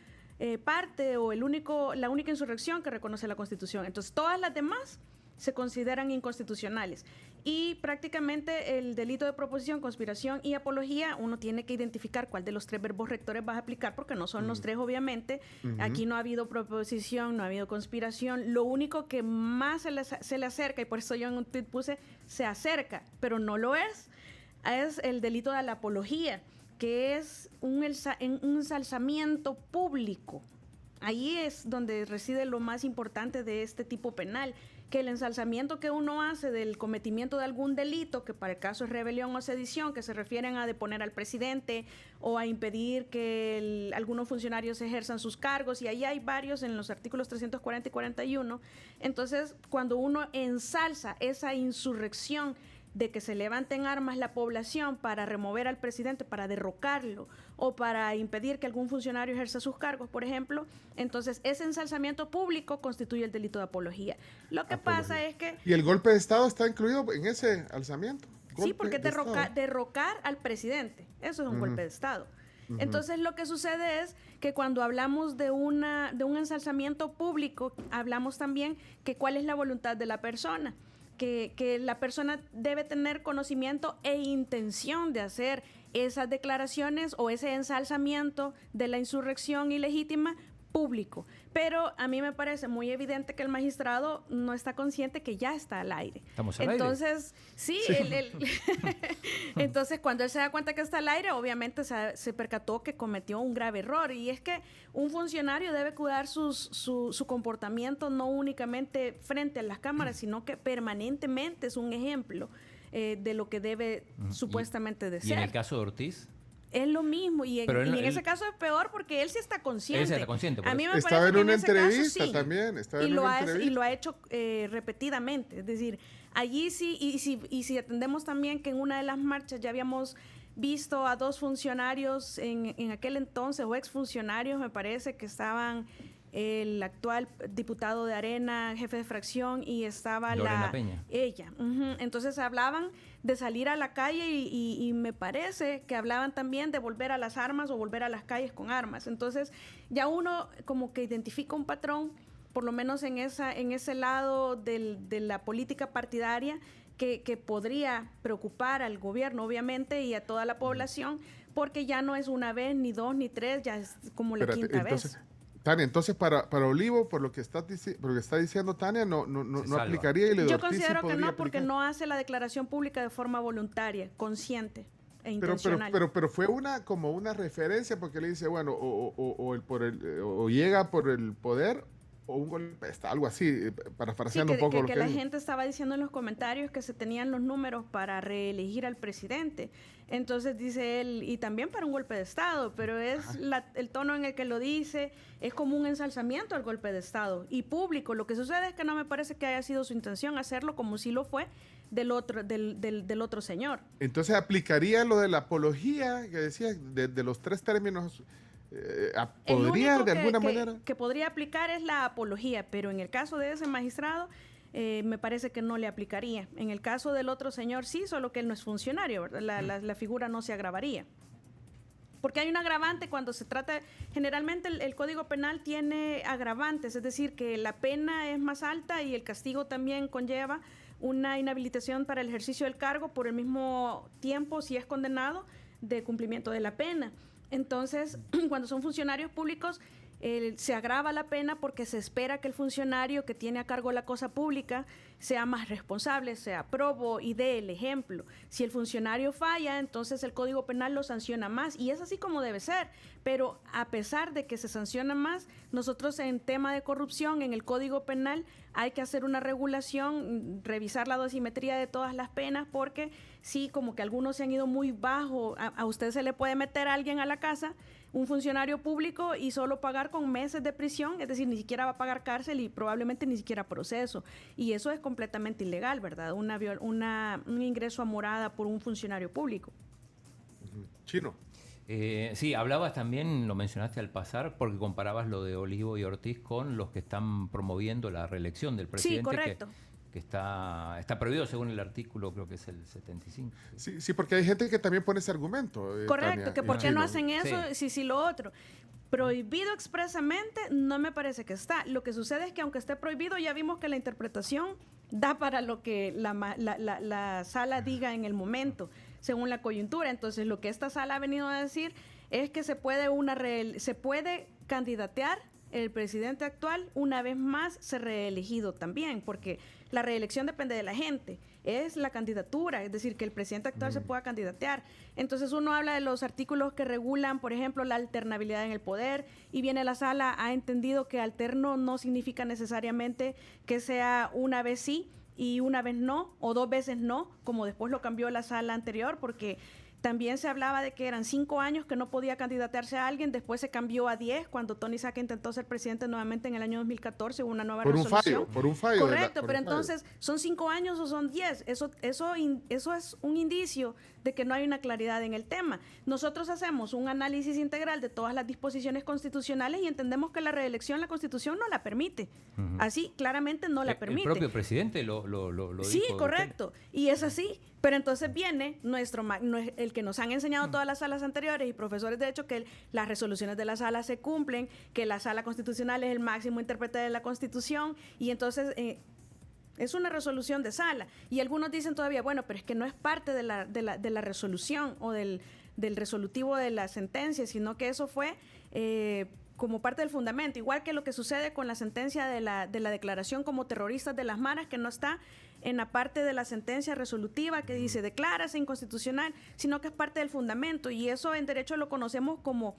parte o la única insurrección que reconoce la Constitución. Entonces, todas las demás se consideran inconstitucionales. Y prácticamente el delito de proposición, conspiración y apología, uno tiene que identificar cuál de los 3 verbos rectores vas a aplicar, porque no son los 3, obviamente. Aquí no ha habido proposición, no ha habido conspiración. Lo único que más se le acerca, y por eso yo en un tweet puse, se acerca, pero no lo es el delito de la apología, que es un ensalzamiento público. Ahí es donde reside lo más importante de este tipo penal, que el ensalzamiento que uno hace del cometimiento de algún delito, que para el caso es rebelión o sedición, que se refieren a deponer al presidente o a impedir que algunos funcionarios ejerzan sus cargos, y ahí hay varios en los artículos 340 y 41. Entonces, cuando uno ensalza esa insurrección de que se levante en armas la población para remover al presidente, para derrocarlo o para impedir que algún funcionario ejerza sus cargos, por ejemplo, entonces ese ensalzamiento público constituye el delito de apología. Lo que pasa es que... ¿Y el golpe de Estado está incluido en ese alzamiento? Sí, porque derrocar al presidente, eso es un golpe de Estado. Entonces, lo que sucede es que cuando hablamos de un ensalzamiento público, hablamos también que cuál es la voluntad de la persona. Que la persona debe tener conocimiento e intención de hacer esas declaraciones o ese ensalzamiento de la insurrección ilegítima público. Pero a mí me parece muy evidente que el magistrado no está consciente que ya está al aire. Estamos al Entonces, sí. Entonces, cuando él se da cuenta que está al aire, obviamente se percató que cometió un grave error. Y es que un funcionario debe cuidar su comportamiento no únicamente frente a las cámaras, sino que permanentemente es un ejemplo de lo que debe supuestamente de ser. ¿Y en el caso de Ortiz? Es lo mismo, y en ese caso es peor porque él sí está consciente. Él sí está consciente. A mí me estaba parece en una que en entrevista ese caso, sí, también. Y lo ha hecho repetidamente. Es decir, allí sí, y si atendemos también que en una de las marchas ya habíamos visto a 2 funcionarios en aquel entonces, o exfuncionarios, me parece, que estaban el actual diputado de Arena, jefe de fracción, y estaba Lorena Peña. ella. Entonces hablaban de salir a la calle y me parece que hablaban también de volver a las armas o volver a las calles con armas. Entonces ya uno como que identifica un patrón, por lo menos en ese lado de la política partidaria, que podría preocupar al gobierno, obviamente, y a toda la población, porque ya no es una vez, ni dos, ni tres, ya es como la quinta vez. Tania, entonces para Olivo, por lo que está diciendo Tania, no aplicaría, y lo de Yo Ortiz considero sí que podría no, porque aplicar. no hace la declaración pública de forma voluntaria, consciente e intencional. Pero fue como una referencia, porque le dice, bueno, o llega por el poder o un golpe, algo así, parafraseando un poco lo que que la dijo. gente estaba diciendo en los comentarios que se tenían los números para reelegir al presidente. Entonces dice él, y también para un golpe de Estado, pero es el tono en el que lo dice, es como un ensalzamiento al golpe de Estado y público. Lo que sucede es que no me parece que haya sido su intención hacerlo como si lo fue del otro señor. Entonces aplicaría lo de la apología, que decía, de los tres términos. ¿Podría de alguna manera? Que podría aplicar es la apología, pero en el caso de ese magistrado me parece que no le aplicaría. En el caso del otro señor sí, solo que él no es funcionario, ¿verdad? La figura no se agravaría. Porque hay un agravante cuando se trata, generalmente el Código Penal tiene agravantes, es decir, que la pena es más alta y el castigo también conlleva una inhabilitación para el ejercicio del cargo por el mismo tiempo, si es condenado, de cumplimiento de la pena. Entonces, cuando son funcionarios públicos, se agrava la pena porque se espera que el funcionario que tiene a cargo la cosa pública sea más responsable, sea probo y dé el ejemplo. Si el funcionario falla, entonces el Código Penal lo sanciona más, y es así como debe ser. Pero a pesar de que se sanciona más, nosotros en tema de corrupción, en el Código Penal, hay que hacer una regulación, revisar la dosimetría de todas las penas, porque sí, como que algunos se han ido muy bajo. A usted se le puede meter a alguien a la casa, un funcionario público, y solo pagar con meses de prisión, es decir, ni siquiera va a pagar cárcel y probablemente ni siquiera proceso. Y eso es completamente ilegal, ¿verdad? Un ingreso a morada por un funcionario público. Chino. Sí, hablabas también, lo mencionaste al pasar, porque comparabas lo de Olivo y Ortiz con los que están promoviendo la reelección del presidente. Sí, correcto. Que está prohibido según el artículo, creo que es el 75. Sí, porque hay gente que también pone ese argumento. Correcto, Tania, que por qué Chino. no hacen eso, sí lo otro. Prohibido expresamente no me parece que está. Lo que sucede es que aunque esté prohibido, ya vimos que la interpretación da para lo que la sala diga en el momento, según la coyuntura. Entonces, lo que esta sala ha venido a decir es que se puede candidatear el presidente actual una vez más ser reelegido también, porque la reelección depende de la gente, es la candidatura, es decir, que el presidente actual se pueda candidatear. Entonces uno habla de los artículos que regulan, por ejemplo, la alternabilidad en el poder, y viene la sala, ha entendido que alterno no significa necesariamente que sea una vez sí y una vez no, o dos veces no, como después lo cambió la sala anterior, porque también se hablaba de que eran 5 años que no podía candidatearse a alguien, después se cambió a 10 cuando Tony Saca intentó ser presidente nuevamente en el año 2014, hubo una nueva resolución. Por un fallo. Correcto, pero entonces, ¿son 5 años o son 10? Eso es un indicio de que no hay una claridad en el tema. Nosotros hacemos un análisis integral de todas las disposiciones constitucionales y entendemos que la reelección, la Constitución no la permite. Así, claramente no la permite. El propio presidente lo dijo. Sí, correcto. Y es así. Pero entonces viene el que nos han enseñado todas las salas anteriores y profesores de hecho que las resoluciones de la sala se cumplen, que la sala constitucional es el máximo intérprete de la Constitución, y entonces es una resolución de sala. Y algunos dicen todavía, bueno, pero es que no es parte de la resolución o del resolutivo de la sentencia, sino que eso fue como parte del fundamento, igual que lo que sucede con la sentencia de la declaración como terroristas de las maras, que no está en la parte de la sentencia resolutiva que dice declárase inconstitucional, sino que es parte del fundamento, y eso en derecho lo conocemos como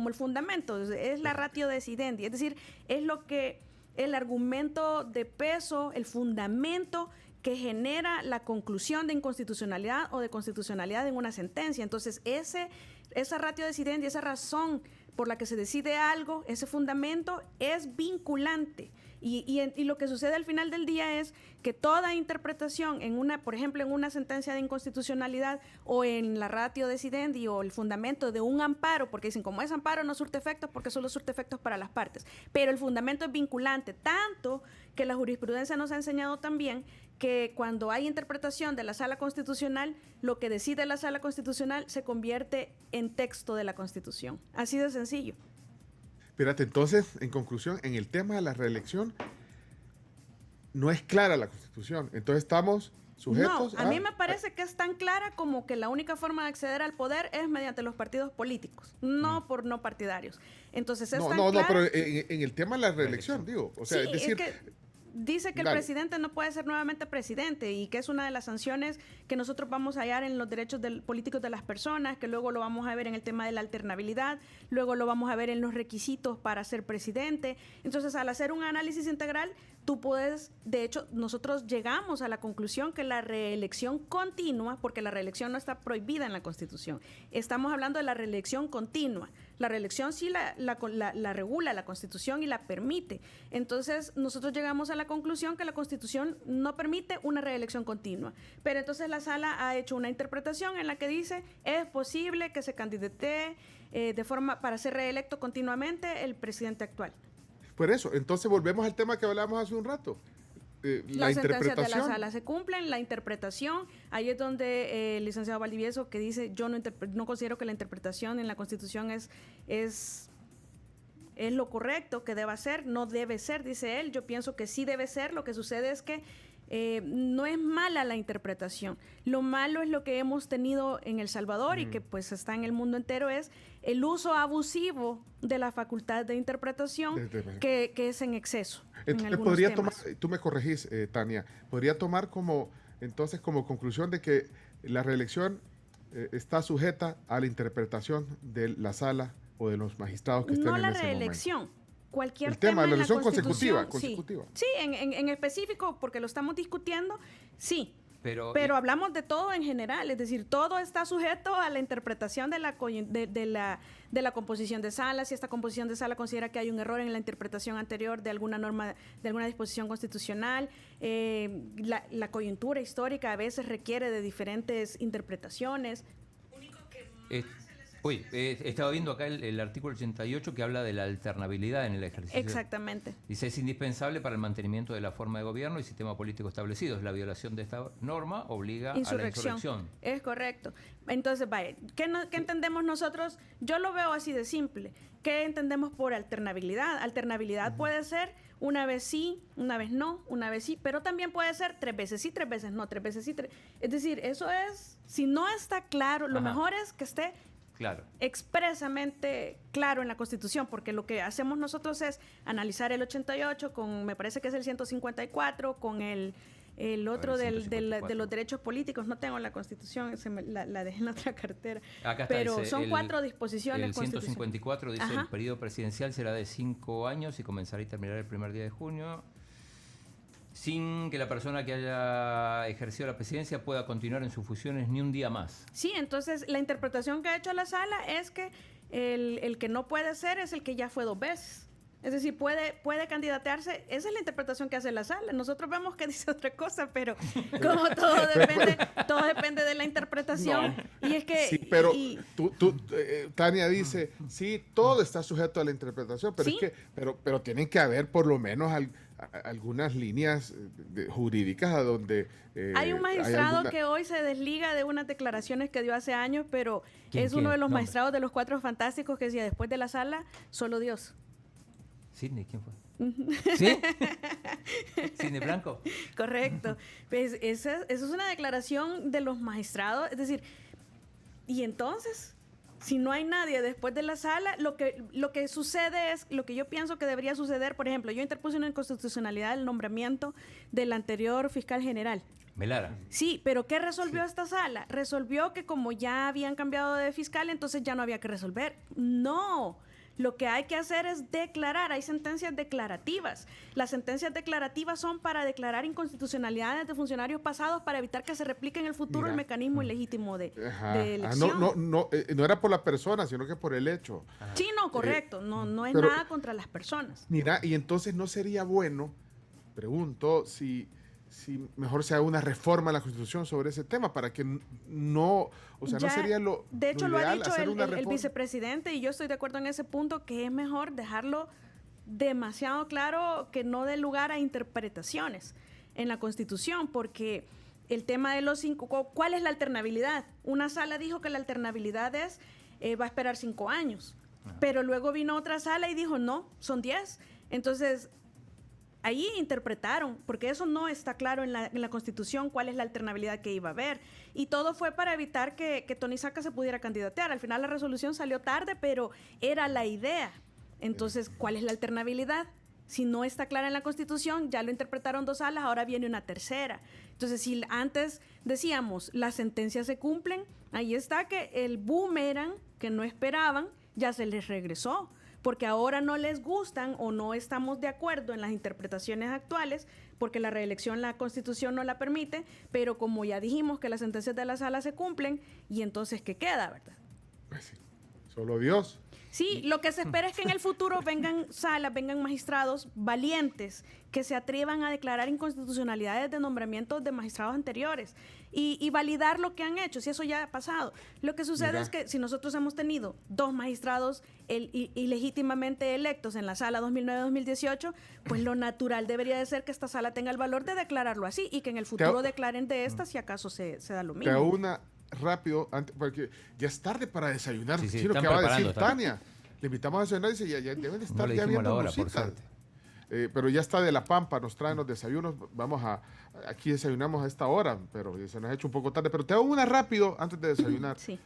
el fundamento, es la ratio decidendi, es decir, es lo que el argumento de peso, el fundamento que genera la conclusión de inconstitucionalidad o de constitucionalidad en una sentencia. Entonces, esa ratio decidendi, esa razón por la que se decide algo, ese fundamento es vinculante. Y lo que sucede al final del día es que toda interpretación por ejemplo, en una sentencia de inconstitucionalidad o en la ratio decidendi o el fundamento de un amparo, porque dicen, como es amparo no surte efectos porque solo surte efectos para las partes, pero el fundamento es vinculante, tanto que la jurisprudencia nos ha enseñado también que cuando hay interpretación de la Sala Constitucional, lo que decide la Sala Constitucional se convierte en texto de la Constitución. Así de sencillo. Espérate, entonces, en conclusión, en el tema de la reelección, no es clara la Constitución. Entonces estamos sujetos a mí me parece que es tan clara como que la única forma de acceder al poder es mediante los partidos políticos, no por no partidarios. Entonces es tan clara... No, pero en el tema de la reelección, digo. O sea, sí, es decir... es que dice que el presidente no puede ser nuevamente presidente y que es una de las sanciones que nosotros vamos a hallar en los derechos políticos de las personas, que luego lo vamos a ver en el tema de la alternabilidad, luego lo vamos a ver en los requisitos para ser presidente. Entonces, al hacer un análisis integral, tú puedes, de hecho, nosotros llegamos a la conclusión que la reelección continua, porque la reelección no está prohibida en la Constitución, estamos hablando de la reelección continua. La reelección sí la regula la Constitución y la permite. Entonces, nosotros llegamos a la conclusión que la Constitución no permite una reelección continua. Pero entonces la Sala ha hecho una interpretación en la que dice es posible que se candidate para ser reelecto continuamente el presidente actual. Por eso, entonces volvemos al tema que hablábamos hace un rato. Las sentencias de la Sala se cumplen, la interpretación, ahí es donde el licenciado Valdivieso que dice, yo no considero que la interpretación en la Constitución es lo correcto que deba ser, no debe ser, dice él, yo pienso que sí debe ser, lo que sucede es que no es mala la interpretación, lo malo es lo que hemos tenido en El Salvador y que pues está en el mundo entero, es el uso abusivo de la facultad de interpretación que es en exceso. Entonces podría tomar, tú me corregís, Tania, podría tomar como conclusión de que la reelección está sujeta a la interpretación de la Sala o de los magistrados que estén en ese momento. No la reelección. Cualquier el tema de la elección consecutiva. consecutiva. Sí, en específico, porque lo estamos discutiendo, sí. Pero hablamos de todo en general, es decir, todo está sujeto a la interpretación de la composición de sala. Si esta composición de sala considera que hay un error en la interpretación anterior de alguna norma, de alguna disposición constitucional, la coyuntura histórica a veces requiere de diferentes interpretaciones. Estaba viendo acá el artículo 88 que habla de la alternabilidad en el ejercicio. Exactamente. Dice, es indispensable para el mantenimiento de la forma de gobierno y sistema político establecidos. La violación de esta norma obliga a la insurrección. Es correcto. Entonces, vaya, ¿qué entendemos nosotros? Yo lo veo así de simple. ¿Qué entendemos por alternabilidad? Alternabilidad puede ser una vez sí, una vez no, una vez sí, pero también puede ser 3 veces sí, 3 veces no, 3 veces sí. Es decir, eso es, si no está claro, lo mejor es que esté expresamente claro en la Constitución, porque lo que hacemos nosotros es analizar el 88 con, me parece que es el 154, con el otro de los derechos políticos. No tengo la Constitución, la dejé en otra cartera. Acá está, pero son 4 disposiciones el 154 dice, el periodo presidencial será de 5 años y comenzará y terminará el primer día de junio, sin que la persona que haya ejercido la presidencia pueda continuar en sus funciones ni un día más. Sí, entonces la interpretación que ha hecho la Sala es que el que no puede ser es el que ya fue 2 veces. Es decir, puede candidatearse. Esa es la interpretación que hace la Sala. Nosotros vemos que dice otra cosa, pero como todo depende de la interpretación. No. Y es que... Sí, pero Tania dice, sí, todo está sujeto a la interpretación, pero ¿sí? pero tienen que haber por lo menos algunas líneas jurídicas a donde... hay un magistrado que hoy se desliga de unas declaraciones que dio hace años, pero es uno de los magistrados de los 4 fantásticos que decía, después de la Sala, solo Dios. Sidney, ¿quién fue? ¿Sí? ¿Sidney Blanco? Correcto. Pues esa es una declaración de los magistrados, es decir, y entonces, si no hay nadie después de la Sala, lo que sucede es, lo que yo pienso que debería suceder, por ejemplo, yo interpuse una inconstitucionalidad del nombramiento del anterior fiscal general. Melara. Sí, pero ¿qué resolvió esta Sala? Resolvió que como ya habían cambiado de fiscal, entonces ya no había que resolver. No. Lo que hay que hacer es declarar. Hay sentencias declarativas. Las sentencias declarativas son para declarar inconstitucionalidades de funcionarios pasados para evitar que se replique en el futuro el mecanismo ilegítimo de elección. No era por la persona, sino que por el hecho. Sí, no, correcto. No es nada contra las personas. Mira, y entonces no sería bueno, pregunto, si mejor se haga una reforma a la Constitución sobre ese tema para que no sería lo de hecho, lo ha ideal dicho hacer una el reforma. vicepresidente, y yo estoy de acuerdo en ese punto, que es mejor dejarlo demasiado claro, que no dé lugar a interpretaciones en la Constitución, porque el tema de los 5, ¿cuál es la alternabilidad? Una sala dijo que la alternabilidad es, va a esperar 5 años, pero luego vino otra sala y dijo, no, son 10. Entonces, ahí interpretaron, porque eso no está claro en la Constitución, cuál es la alternabilidad que iba a haber. Y todo fue para evitar que Tony Saca se pudiera candidatear. Al final la resolución salió tarde, pero era la idea. Entonces, ¿cuál es la alternabilidad? Si no está clara en la Constitución, ya lo interpretaron 2 salas, ahora viene una tercera. Entonces, si antes decíamos, las sentencias se cumplen, ahí está que el boomerang que no esperaban, ya se les regresó. Porque ahora no les gustan o no estamos de acuerdo en las interpretaciones actuales, porque la reelección la Constitución no la permite, pero como ya dijimos que las sentencias de la sala se cumplen, y entonces, ¿qué queda, verdad? Pues sí, solo Dios. Sí, lo que se espera es que en el futuro vengan salas, vengan magistrados valientes que se atrevan a declarar inconstitucionalidades de nombramientos de magistrados anteriores y validar lo que han hecho, si eso ya ha pasado. Lo que sucede es que si nosotros hemos tenido 2 magistrados ilegítimamente electos en la sala 2009-2018, pues lo natural debería de ser que esta sala tenga el valor de declararlo así y que en el futuro declaren de esta si acaso se da lo mismo. Te hago una rápido, porque ya es tarde para desayunar. Sí, lo que va a decir Tania. Le invitamos a desayunar y dice, ya deben de estar ya viendo hora, por suerte. Pero ya está de La Pampa, nos traen los desayunos. Aquí desayunamos a esta hora, pero se nos ha hecho un poco tarde. Pero te hago una rápido antes de desayunar. Sí.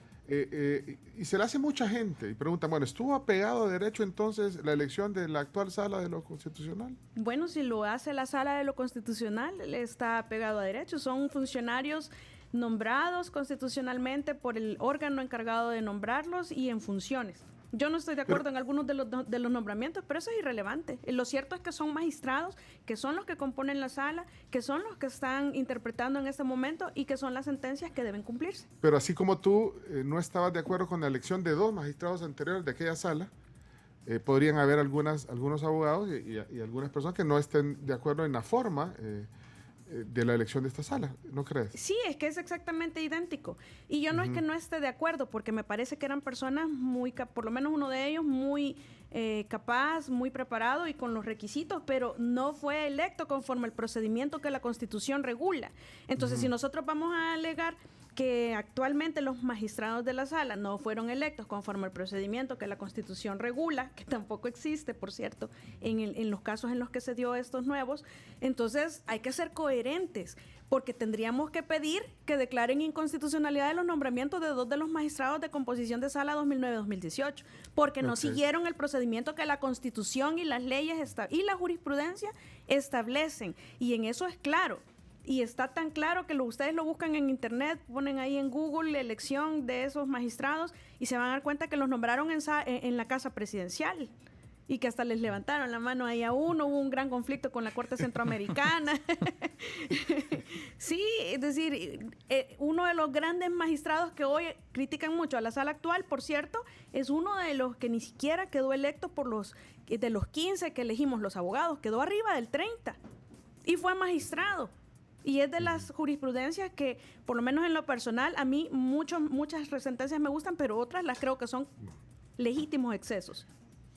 Y se la hace mucha gente y pregunta, bueno, ¿estuvo apegado a derecho entonces la elección de la actual sala de lo constitucional? Bueno, si lo hace la sala de lo constitucional, le está apegado a derecho. Son funcionarios nombrados constitucionalmente por el órgano encargado de nombrarlos y en funciones. Yo no estoy de acuerdo en algunos de los nombramientos, pero eso es irrelevante. Lo cierto es que son magistrados, que son los que componen la sala, que son los que están interpretando en este momento y que son las sentencias que deben cumplirse. Pero así como tú no estabas de acuerdo con la elección de 2 magistrados anteriores de aquella sala, podrían haber algunos abogados y algunas personas que no estén de acuerdo en la forma de la elección de esta sala, ¿no crees? Sí, es que es exactamente idéntico. Y yo no es que no esté de acuerdo, porque me parece que eran personas muy, por lo menos uno de ellos, muy capaz, muy preparado y con los requisitos, pero no fue electo conforme al procedimiento que la Constitución regula. Entonces, si nosotros vamos a alegar que actualmente los magistrados de la sala no fueron electos conforme al procedimiento que la Constitución regula, que tampoco existe, por cierto, en los casos en los que se dio estos nuevos, entonces hay que ser coherentes, porque tendríamos que pedir que declaren inconstitucionalidad de los nombramientos de 2 de los magistrados de composición de sala 2009-2018, porque no siguieron el procedimiento que la Constitución y las leyes y la jurisprudencia establecen, y en eso es claro. Y está tan claro que ustedes lo buscan en internet, ponen ahí en Google la elección de esos magistrados y se van a dar cuenta que los nombraron en la casa presidencial y que hasta les levantaron la mano ahí a uno, hubo un gran conflicto con la Corte Centroamericana. Sí, es decir, uno de los grandes magistrados que hoy critican mucho a la sala actual, por cierto, es uno de los que ni siquiera quedó electo de los 15 que elegimos los abogados, quedó arriba del 30 y fue magistrado. Y es de las jurisprudencias que, por lo menos en lo personal, a mí muchas sentencias me gustan, pero otras las creo que son legítimos excesos.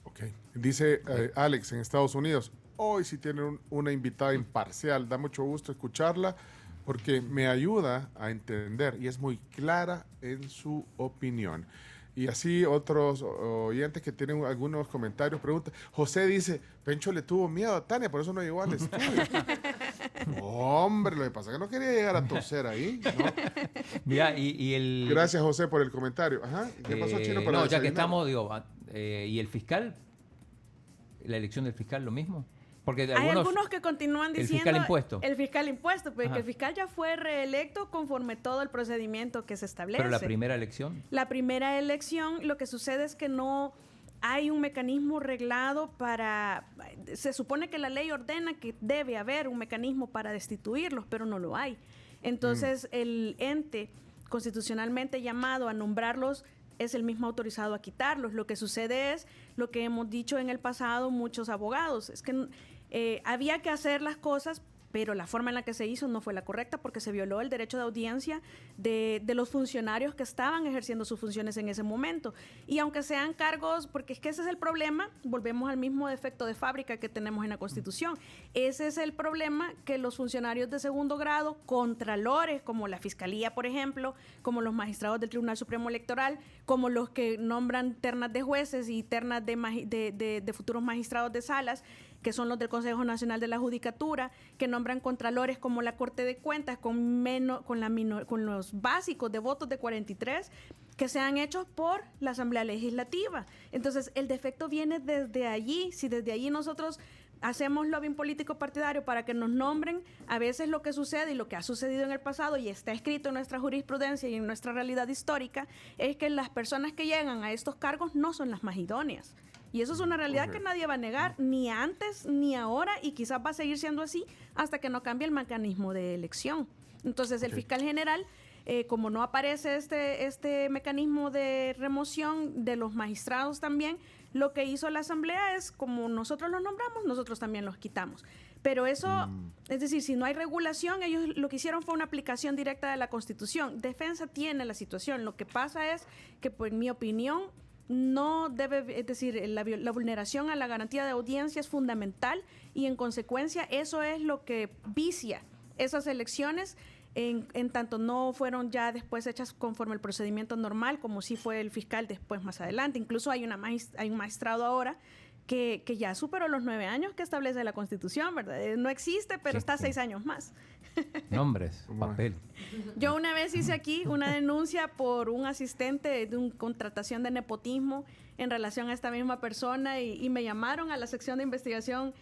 Ok. Dice Alex en Estados Unidos, hoy sí tienen una invitada imparcial, da mucho gusto escucharla porque me ayuda a entender y es muy clara en su opinión. Y así otros oyentes que tienen algunos comentarios preguntan. José dice, Pencho le tuvo miedo a Tania, por eso no llegó al estudio. Hombre, lo que pasa es que no quería llegar a toser ahí, ¿no? Mira, Gracias, José, por el comentario. Ajá. ¿Qué pasó, Chino? No, ya que estamos, ¿y el fiscal? ¿La elección del fiscal lo mismo? Porque hay algunos que continúan diciendo... El fiscal impuesto. El fiscal impuesto, porque el fiscal ya fue reelecto conforme todo el procedimiento que se establece. ¿Pero la primera elección? La primera elección, lo que sucede es que no hay un mecanismo reglado se supone que la ley ordena que debe haber un mecanismo para destituirlos, pero no lo hay. Entonces, el ente constitucionalmente llamado a nombrarlos es el mismo autorizado a quitarlos. Lo que sucede es lo que hemos dicho en el pasado muchos abogados, es que había que hacer las cosas, pero la forma en la que se hizo no fue la correcta porque se violó el derecho de audiencia de los funcionarios que estaban ejerciendo sus funciones en ese momento. Y aunque sean cargos, porque es que ese es el problema, volvemos al mismo defecto de fábrica que tenemos en la Constitución. Ese es el problema, que los funcionarios de segundo grado, contralores, como la Fiscalía, por ejemplo, como los magistrados del Tribunal Supremo Electoral, como los que nombran ternas de jueces y ternas de futuros magistrados de salas, que son los del Consejo Nacional de la Judicatura, que nombran contralores como la Corte de Cuentas con los básicos de votos de 43, que sean hechos por la Asamblea Legislativa. Entonces, el defecto viene desde allí. Si desde allí nosotros hacemos lobbying político partidario para que nos nombren, a veces lo que sucede y lo que ha sucedido en el pasado y está escrito en nuestra jurisprudencia y en nuestra realidad histórica, es que las personas que llegan a estos cargos no son las más idóneas. Y eso es una realidad que nadie va a negar, ni antes ni ahora, y quizás va a seguir siendo así hasta que no cambie el mecanismo de elección. Entonces, el fiscal general, como no aparece este mecanismo de remoción de los magistrados también, lo que hizo la Asamblea es, como nosotros los nombramos, nosotros también los quitamos. Pero eso, es decir, si no hay regulación, ellos lo que hicieron fue una aplicación directa de la Constitución. Defensa tiene la situación. Lo que pasa es que, pues, en mi opinión, no debe, es decir, la vulneración a la garantía de audiencia es fundamental y en consecuencia eso es lo que vicia esas elecciones, en tanto no fueron ya después hechas conforme el procedimiento normal, como sí fue el fiscal después más adelante. Incluso hay un magistrado ahora que ya superó los 9 años que establece la Constitución, ¿verdad? No existe, pero está 6 años más. Nombres, papel. Yo una vez hice aquí una denuncia por un asistente de una contratación de nepotismo en relación a esta misma persona y me llamaron a la sección de investigación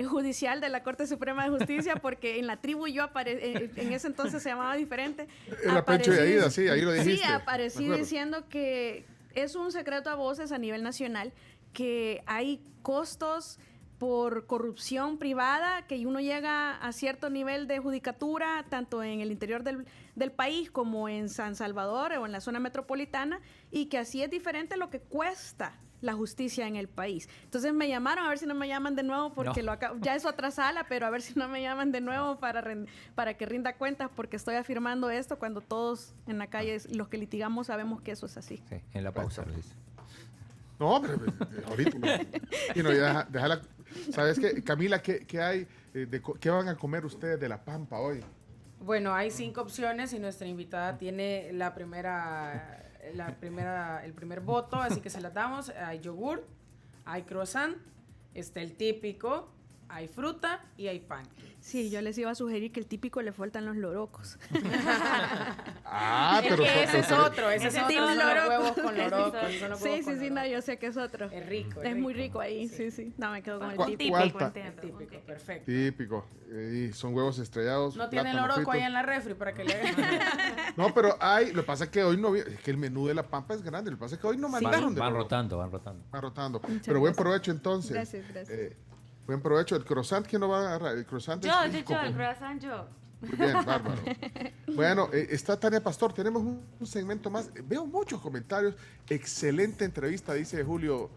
judicial de la Corte Suprema de Justicia porque en la tribu yo en ese entonces se llamaba diferente. Era Pencho de Aida, sí, ahí lo dijiste. Sí, aparecí diciendo que es un secreto a voces a nivel nacional, que hay costos por corrupción privada, que uno llega a cierto nivel de judicatura, tanto en el interior del país como en San Salvador o en la zona metropolitana, y que así es diferente lo que cuesta la justicia en el país. Entonces me llamaron, a ver si no me llaman de nuevo, porque ya es otra sala, pero a ver si no me llaman de nuevo para que rinda cuentas, porque estoy afirmando esto cuando todos en la calle, los que litigamos, sabemos que eso es así. Sí, en la pausa lo dice. No, pero ahorita. Y no, déjala. ¿Sabes qué? Camila, ¿qué hay? ¿Qué van a comer ustedes de La Pampa hoy? Bueno, hay 5 opciones y nuestra invitada tiene el primer voto, así que se las damos. Hay yogur, hay croissant, está el típico, hay fruta y hay pan. Sí, yo les iba a sugerir que el típico le faltan los lorocos. Pero ese es otro, son los huevos con lorocos. Sí, no, yo sé que es otro. Es rico. Es muy rico ahí, sí. No, me quedo con el típico. típico. Perfecto. Típico. Y son huevos estrellados. No tiene loroco ahí en la refri para que le den. No, pero lo que pasa es que hoy no, es que el menú de La Pampa es grande. Lo que pasa es que hoy no mandaron. Van rotando. Van rotando. Pero buen provecho entonces. Gracias. Buen provecho. ¿El croissant quién lo va a agarrar? El croissant Yo, el croissant yo. Muy bien, bárbaro. Bueno, está Tania Pastor. Tenemos un segmento más. Veo muchos comentarios. Excelente entrevista, dice Julio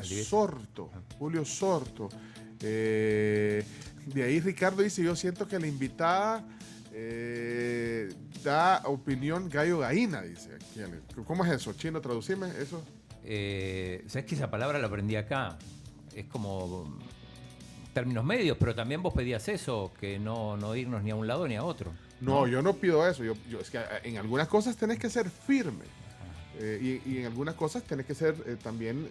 Sorto. Julio Sorto. De ahí Ricardo dice, yo siento que la invitada da opinión gallo-gallina, dice. ¿Cómo es eso? Chino, traducime eso. ¿Sabes que esa palabra la aprendí acá? Es como términos medios, pero también vos pedías eso, que no irnos ni a un lado ni a otro. No, yo no pido eso. Yo es que en algunas cosas tenés que ser firme. Y en algunas cosas tenés que ser también,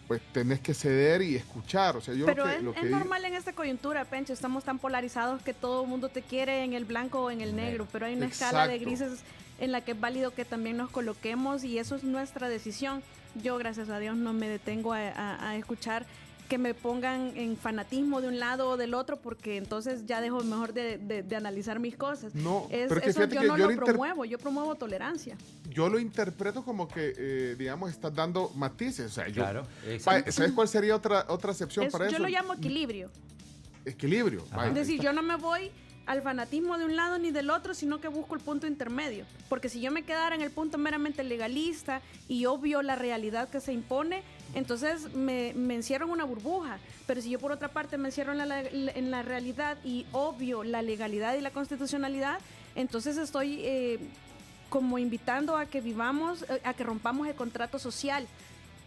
pues tenés que ceder y escuchar. O sea, yo pero es normal en esta coyuntura, Pencho. Estamos tan polarizados que todo el mundo te quiere en el blanco o en el negro, pero hay una escala de grises en la que es válido que también nos coloquemos y eso es nuestra decisión. Yo, gracias a Dios, no me detengo a escuchar que me pongan en fanatismo de un lado o del otro, porque entonces ya dejo mejor de analizar mis cosas. No, pero que eso yo no yo lo promuevo, yo promuevo tolerancia. Yo lo interpreto como que, digamos, estás dando matices. O sea, claro, ¿sabes cuál sería otra acepción para eso? Yo lo llamo equilibrio. Equilibrio. Es decir, yo no me voy al fanatismo de un lado ni del otro, sino que busco el punto intermedio. Porque si yo me quedara en el punto meramente legalista y obvio la realidad que se impone, entonces me encierro en una burbuja. Pero si yo por otra parte me encierro en la realidad y obvio la legalidad y la constitucionalidad, entonces estoy como invitando a que vivamos, a que rompamos el contrato social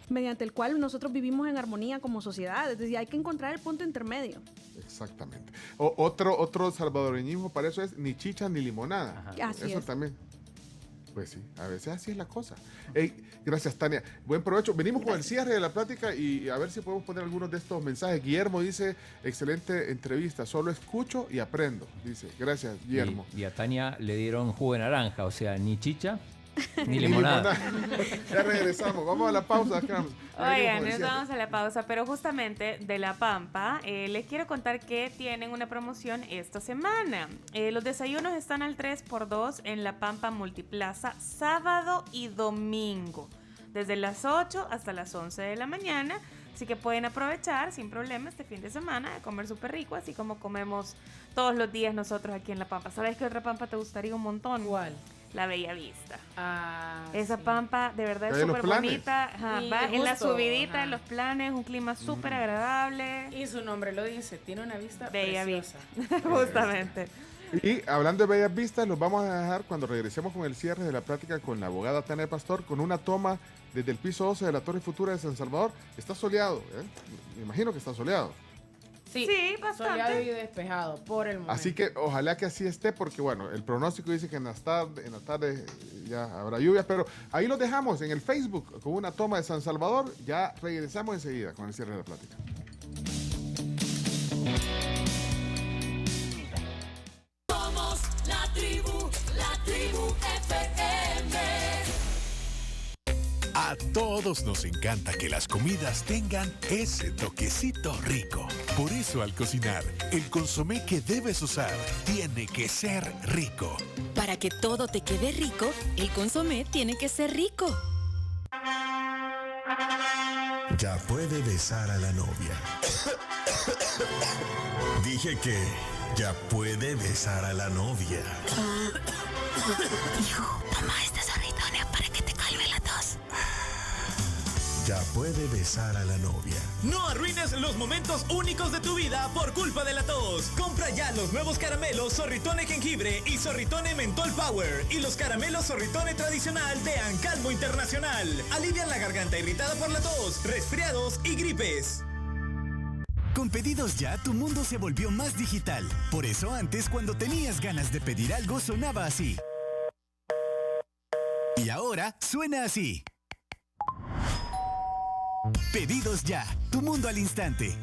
mediante el cual nosotros vivimos en armonía como sociedad. Es decir, hay que encontrar el punto intermedio. Exactamente. Otro salvadoreñismo para eso es ni chicha ni limonada. Ajá. Así eso es. también. Pues sí, a veces así es la cosa. Hey, gracias, Tania. Buen provecho. Venimos con el cierre de la plática y a ver si podemos poner algunos de estos mensajes. Guillermo dice, excelente entrevista, solo escucho y aprendo. Dice, gracias, Guillermo. Y a Tania le dieron jugo de naranja, o sea, ni chicha ni limonada. Ya regresamos, vamos a la pausa. Oigan, nos vamos a la pausa, pero justamente de La Pampa, les quiero contar que tienen una promoción esta semana. Los desayunos están al 3x2 en La Pampa Multiplaza, sábado y domingo, desde las 8 hasta las 11 de la mañana. Así que pueden aprovechar sin problema este fin de semana de comer súper rico, así como comemos todos los días nosotros aquí en La Pampa. ¿Sabes qué otra Pampa te gustaría un montón? ¿Cuál? La Bella Vista. Esa Pampa de verdad es súper bonita. Ajá, va en la subidita de los planes, un clima súper agradable. Y su nombre lo dice, tiene una vista Bella preciosa. Vista. Justamente. Y hablando de bellas vistas, los vamos a dejar cuando regresemos con el cierre de la plática con la abogada Tania Pastor, con una toma desde el piso 12 de la Torre Futura de San Salvador. Está soleado, me imagino que está soleado. Sí, bastante. soleado y despejado por el momento. Así que ojalá que así esté, porque bueno, el pronóstico dice que en la tarde ya habrá lluvias, pero ahí los dejamos en el Facebook con una toma de San Salvador. Ya regresamos enseguida con el cierre de la plática. Somos la tribu FM. A todos nos encanta que las comidas tengan ese toquecito rico. Por eso al cocinar, el consomé que debes usar tiene que ser rico. Para que todo te quede rico, el consomé tiene que ser rico. Ya puede besar a la novia. Dije que ya puede besar a la novia. Hijo, toma este sorbitón para que te calme la tos. Ya puede besar a la novia. No arruines los momentos únicos de tu vida por culpa de la tos. Compra ya los nuevos caramelos Zorritone Jengibre y Zorritone Mentol Power y los caramelos Zorritone Tradicional de Ancalmo Internacional. Alivian la garganta irritada por la tos, resfriados y gripes. Con Pedidos Ya, tu mundo se volvió más digital. Por eso antes, cuando tenías ganas de pedir algo, sonaba así. Y ahora suena así. Pedidos Ya, tu mundo al instante.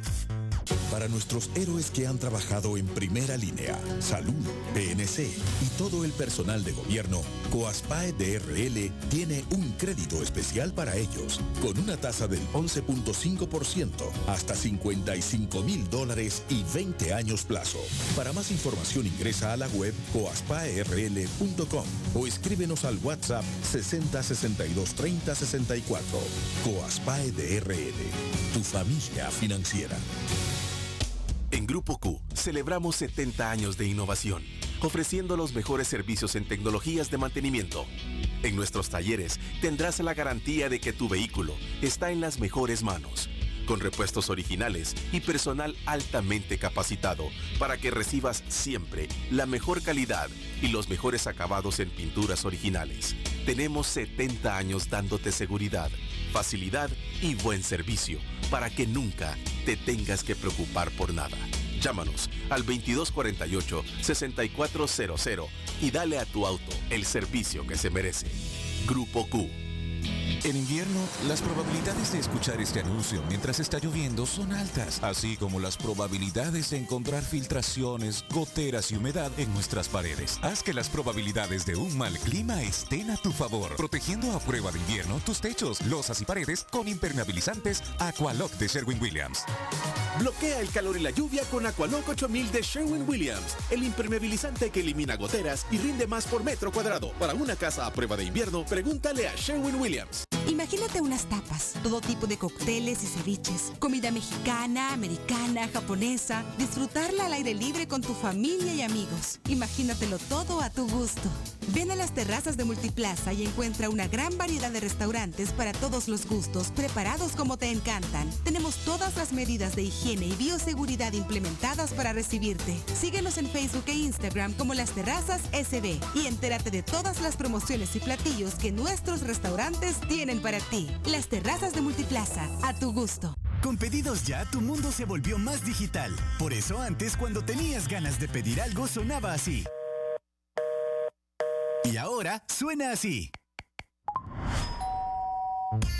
Para nuestros héroes que han trabajado en primera línea, Salud, PNC y todo el personal de gobierno, Coaspae DRL tiene un crédito especial para ellos, con una tasa del 11.5%, hasta $55,000 y 20 años plazo. Para más información ingresa a la web coaspaerl.com o escríbenos al WhatsApp 60 62 30 64. Coaspae DRL, tu familia financiera. En Grupo Q celebramos 70 años de innovación, ofreciendo los mejores servicios en tecnologías de mantenimiento. En nuestros talleres tendrás la garantía de que tu vehículo está en las mejores manos, con repuestos originales y personal altamente capacitado para que recibas siempre la mejor calidad y los mejores acabados en pinturas originales. Tenemos 70 años dándote seguridad, facilidad y buen servicio para que nunca te tengas que preocupar por nada. Llámanos al 2248-6400 y dale a tu auto el servicio que se merece. Grupo Q. En invierno, las probabilidades de escuchar este anuncio mientras está lloviendo son altas, así como las probabilidades de encontrar filtraciones, goteras y humedad en nuestras paredes. Haz que las probabilidades de un mal clima estén a tu favor, protegiendo a prueba de invierno tus techos, losas y paredes con impermeabilizantes Aqualock de Sherwin-Williams. Bloquea el calor y la lluvia con Aqualock 8000 de Sherwin-Williams, el impermeabilizante que elimina goteras y rinde más por metro cuadrado. Para una casa a prueba de invierno, pregúntale a Sherwin-Williams. Imagínate unas tapas, todo tipo de cócteles y ceviches, comida mexicana, americana, japonesa, disfrutarla al aire libre con tu familia y amigos. Imagínatelo todo a tu gusto. Ven a las terrazas de Multiplaza y encuentra una gran variedad de restaurantes para todos los gustos, preparados como te encantan. Tenemos todas las medidas de higiene y bioseguridad implementadas para recibirte. Síguenos en Facebook e Instagram como Las Terrazas SB y entérate de todas las promociones y platillos que nuestros restaurantes tienen para ti. Las Terrazas de Multiplaza, a tu gusto. Con Pedidos Ya, tu mundo se volvió más digital. Por eso antes, cuando tenías ganas de pedir algo, sonaba así. Y ahora suena así.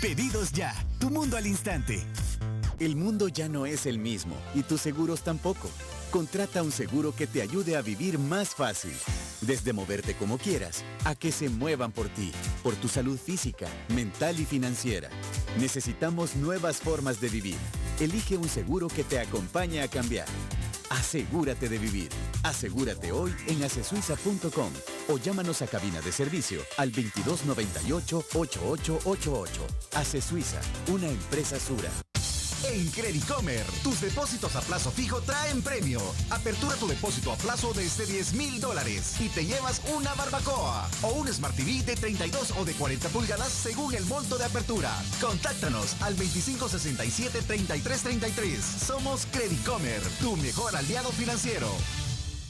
Pedidos Ya, tu mundo al instante. El mundo ya no es el mismo y tus seguros tampoco. Contrata un seguro que te ayude a vivir más fácil. Desde moverte como quieras, a que se muevan por ti, por tu salud física, mental y financiera. Necesitamos nuevas formas de vivir. Elige un seguro que te acompañe a cambiar. Asegúrate de vivir. Asegúrate hoy en acesuiza.com o llámanos a cabina de servicio al 2298-8888. Acesuiza, una empresa Sura. En Credicomer, tus depósitos a plazo fijo traen premio. Apertura tu depósito a plazo desde $10,000 y te llevas una barbacoa o un Smart TV de 32 o de 40 pulgadas según el monto de apertura. Contáctanos al 2567-3333. Somos Credicomer, tu mejor aliado financiero.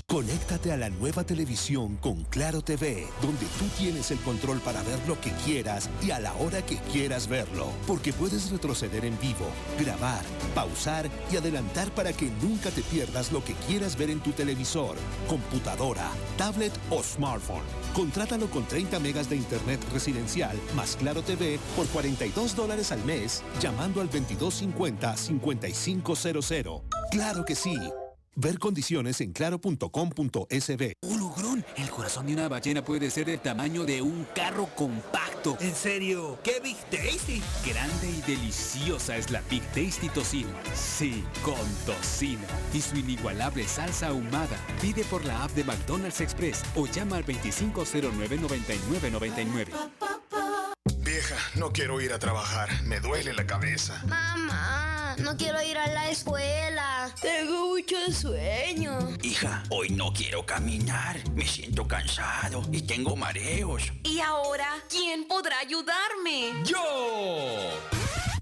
Conéctate a la nueva televisión con Claro TV, donde tú tienes el control para ver lo que quieras y a la hora que quieras verlo. Porque puedes retroceder en vivo, grabar, pausar y adelantar para que nunca te pierdas lo que quieras ver en tu televisor, computadora, tablet o smartphone. Contrátalo con 30 megas de internet residencial más Claro TV por $42 al mes, llamando al 2250-5500. ¡Claro que sí! Ver condiciones en claro.com.sb. Logrón, el corazón de una ballena puede ser del tamaño de un carro compacto. ¿En serio? ¡Qué Big Tasty! Grande y deliciosa es la Big Tasty Tocino. Sí, con tocino. Y su inigualable salsa ahumada. Pide por la app de McDonald's Express o llama al 2509-9999. Vieja, no quiero ir a trabajar. Me duele la cabeza. Mamá, no quiero ir a la escuela. Tengo mucho sueño. Hija, hoy no quiero caminar. Me siento cansado y tengo mareos. ¿Y ahora quién podrá ayudarme? ¡Yo!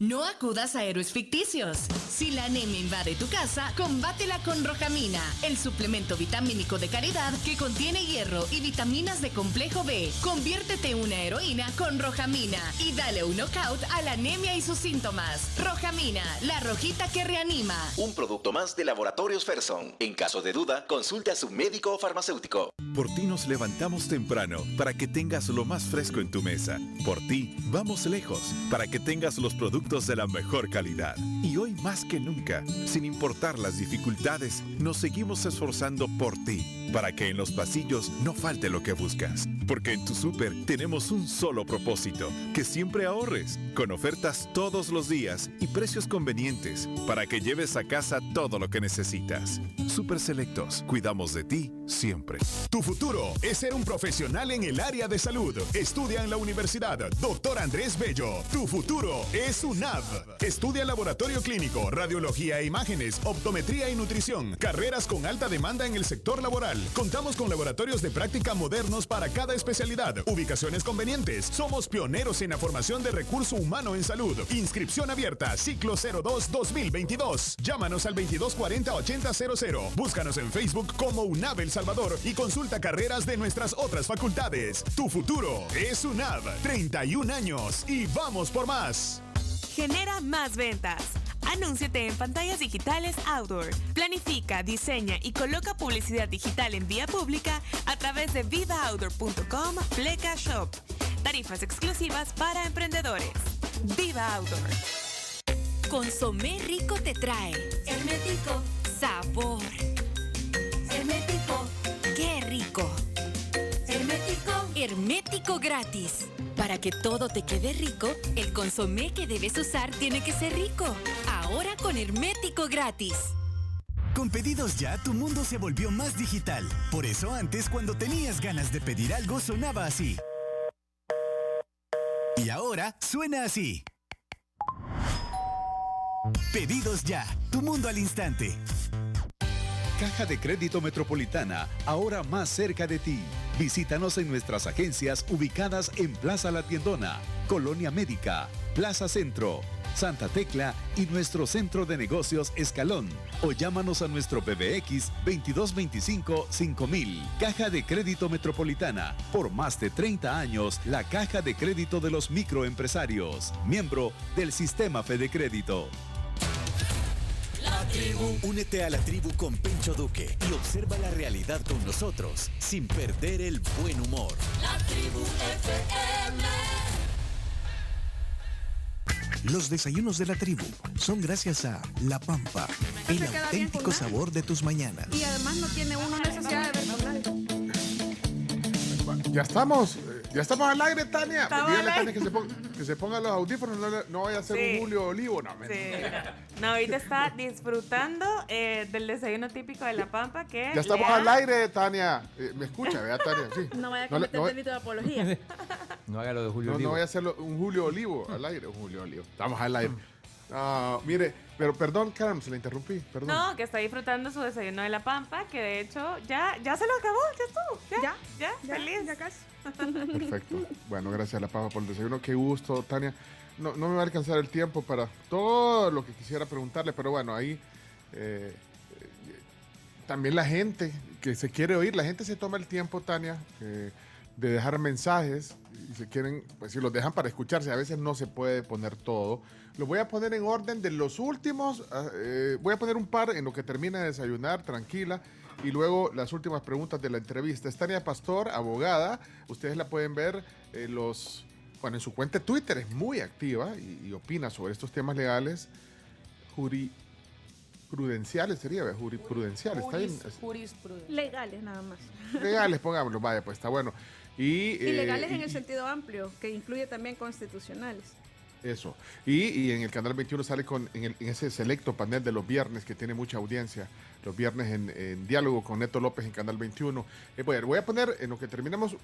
No acudas a héroes ficticios. Si la anemia invade tu casa, combátela con Rojamina, el suplemento vitamínico de calidad que contiene hierro y vitaminas de complejo B. Conviértete en una heroína con Rojamina y dale un knockout a la anemia y sus síntomas. Rojamina, la rojita que reanima. Un producto más de Laboratorios Ferson. En caso de duda, consulte a su médico o farmacéutico. Por ti nos levantamos temprano para que tengas lo más fresco en tu mesa. Por ti vamos lejos para que tengas los productos de la mejor calidad. Y hoy más que nunca, sin importar las dificultades, nos seguimos esforzando por ti, para que en los pasillos no falte lo que buscas. Porque en tu súper tenemos un solo propósito, que siempre ahorres, con ofertas todos los días y precios convenientes, para que lleves a casa todo lo que necesitas. Súper Selectos, cuidamos de ti siempre. Tu futuro es ser un profesional en el área de salud. Estudia en la Universidad Dr. Andrés Bello. Tu futuro es UNAV. Estudia laboratorio clínico, radiología e imágenes, optometría y nutrición. Carreras con alta demanda en el sector laboral. Contamos con laboratorios de práctica modernos para cada especialidad. Ubicaciones convenientes. Somos pioneros en la formación de recurso humano en salud. Inscripción abierta, ciclo 02-2022. Llámanos al 2240-8000. Búscanos en Facebook como UNAV El Salvador y consulta carreras de nuestras otras facultades. Tu futuro es UNAV. 31 años y vamos por más. Genera más ventas. Anúnciate en pantallas digitales Outdoor. Planifica, diseña y coloca publicidad digital en vía pública a través de vivaoutdoor.com/Pleca Shop. Tarifas exclusivas para emprendedores. Viva Outdoor. Consomé Rico te trae hermético, sabor. Hermético, qué rico. Hermético, hermético gratis. Para que todo te quede rico, el consomé que debes usar tiene que ser rico. Ahora con hermético gratis. Con Pedidos Ya, tu mundo se volvió más digital. Por eso antes, cuando tenías ganas de pedir algo, sonaba así. Y ahora suena así. Pedidos Ya, tu mundo al instante. Caja de Crédito Metropolitana, ahora más cerca de ti. Visítanos en nuestras agencias ubicadas en Plaza La Tiendona, Colonia Médica, Plaza Centro, Santa Tecla y nuestro centro de negocios Escalón. O llámanos a nuestro PBX 2225-5000. Caja de Crédito Metropolitana. Por más de 30 años, la Caja de Crédito de los microempresarios. Miembro del Sistema Fede Crédito. La tribu. Únete a la tribu con Pencho Duque y observa la realidad con nosotros, sin perder el buen humor. La tribu FM. Los desayunos de la tribu son gracias a La Pampa, el auténtico sabor de tus mañanas. Y además no tiene uno necesidad de ver con nadie. Ya estamos al aire, Tania. Estamos Dígale al a Tania que se ponga los audífonos, no vaya a ser un Julio Olivo. No, No, ahorita está disfrutando del desayuno típico de La Pampa que ya estamos al aire, Tania. Me escucha, vea, Tania. Sí. No vaya a cometer delito de apología. No haga lo de Julio Olivo. No vaya a hacerlo un Julio Olivo al aire. Un Julio Olivo. Estamos al aire. Mire, pero perdón, Karen, se la interrumpí. Perdón. No, que está disfrutando su desayuno de La Pampa, que de hecho ya se lo acabó, ya estuvo. Ya, feliz. Ya casi. Perfecto. Bueno, gracias a La Pampa por el desayuno. Qué gusto, Tania. No me va a alcanzar el tiempo para todo lo que quisiera preguntarle, pero bueno, ahí también la gente que se quiere oír, la gente se toma el tiempo, Tania, de dejar mensajes y se quieren, pues si los dejan para escucharse, a veces no se puede poner todo. Lo voy a poner en orden de los últimos, voy a poner un par en lo que termina de desayunar, tranquila, y luego las últimas preguntas de la entrevista. Es Tania Pastor, abogada, ustedes la pueden ver en su cuenta de Twitter, es muy activa y opina sobre estos temas legales, jurisprudenciales sería, jurisprudenciales, está bien. Legales nada más. Legales, pongámoslo, vaya, pues está bueno. Y legales en el sentido amplio, que incluye también constitucionales. Eso. Y en el Canal 21 sale en ese selecto panel de los viernes que tiene mucha audiencia. Los viernes en diálogo con Neto López en Canal 21. Voy a poner en lo que terminamos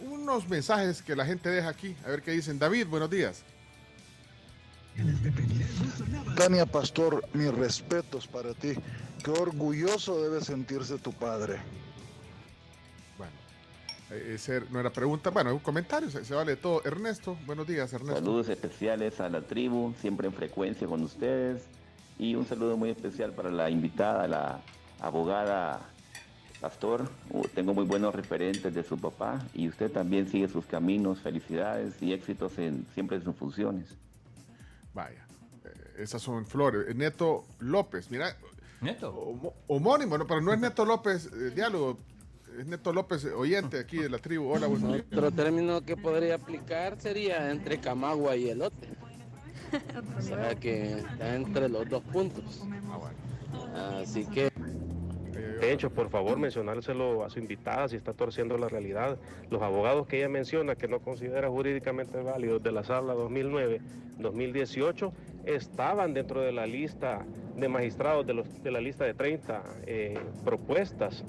unos mensajes que la gente deja aquí. A ver qué dicen. David, buenos días. Tania Pastor, mis respetos para ti. Qué orgulloso debe sentirse tu padre. Bueno, esa no era pregunta. Bueno, un comentario, se vale todo. Ernesto, buenos días, Ernesto. Saludos especiales a la tribu, siempre en frecuencia con ustedes. Y un saludo muy especial para la invitada, la abogada Pastor. Tengo muy buenos referentes de su papá y usted también sigue sus caminos. Felicidades y éxitos siempre en sus funciones. Vaya, esas son flores. Neto López, mira. ¿Neto? Homónimo, no, pero no es Neto López diálogo, es Neto López oyente aquí de la tribu. Hola, buenos días. Otro término que podría aplicar sería entre camagua y elote. O sea que está entre los dos puntos. Así que... Pencho, por favor, mencionárselo a su invitada si está torciendo la realidad. Los abogados que ella menciona que no considera jurídicamente válidos de la sala 2009-2018 estaban dentro de la lista de magistrados de la lista de 30 propuestas.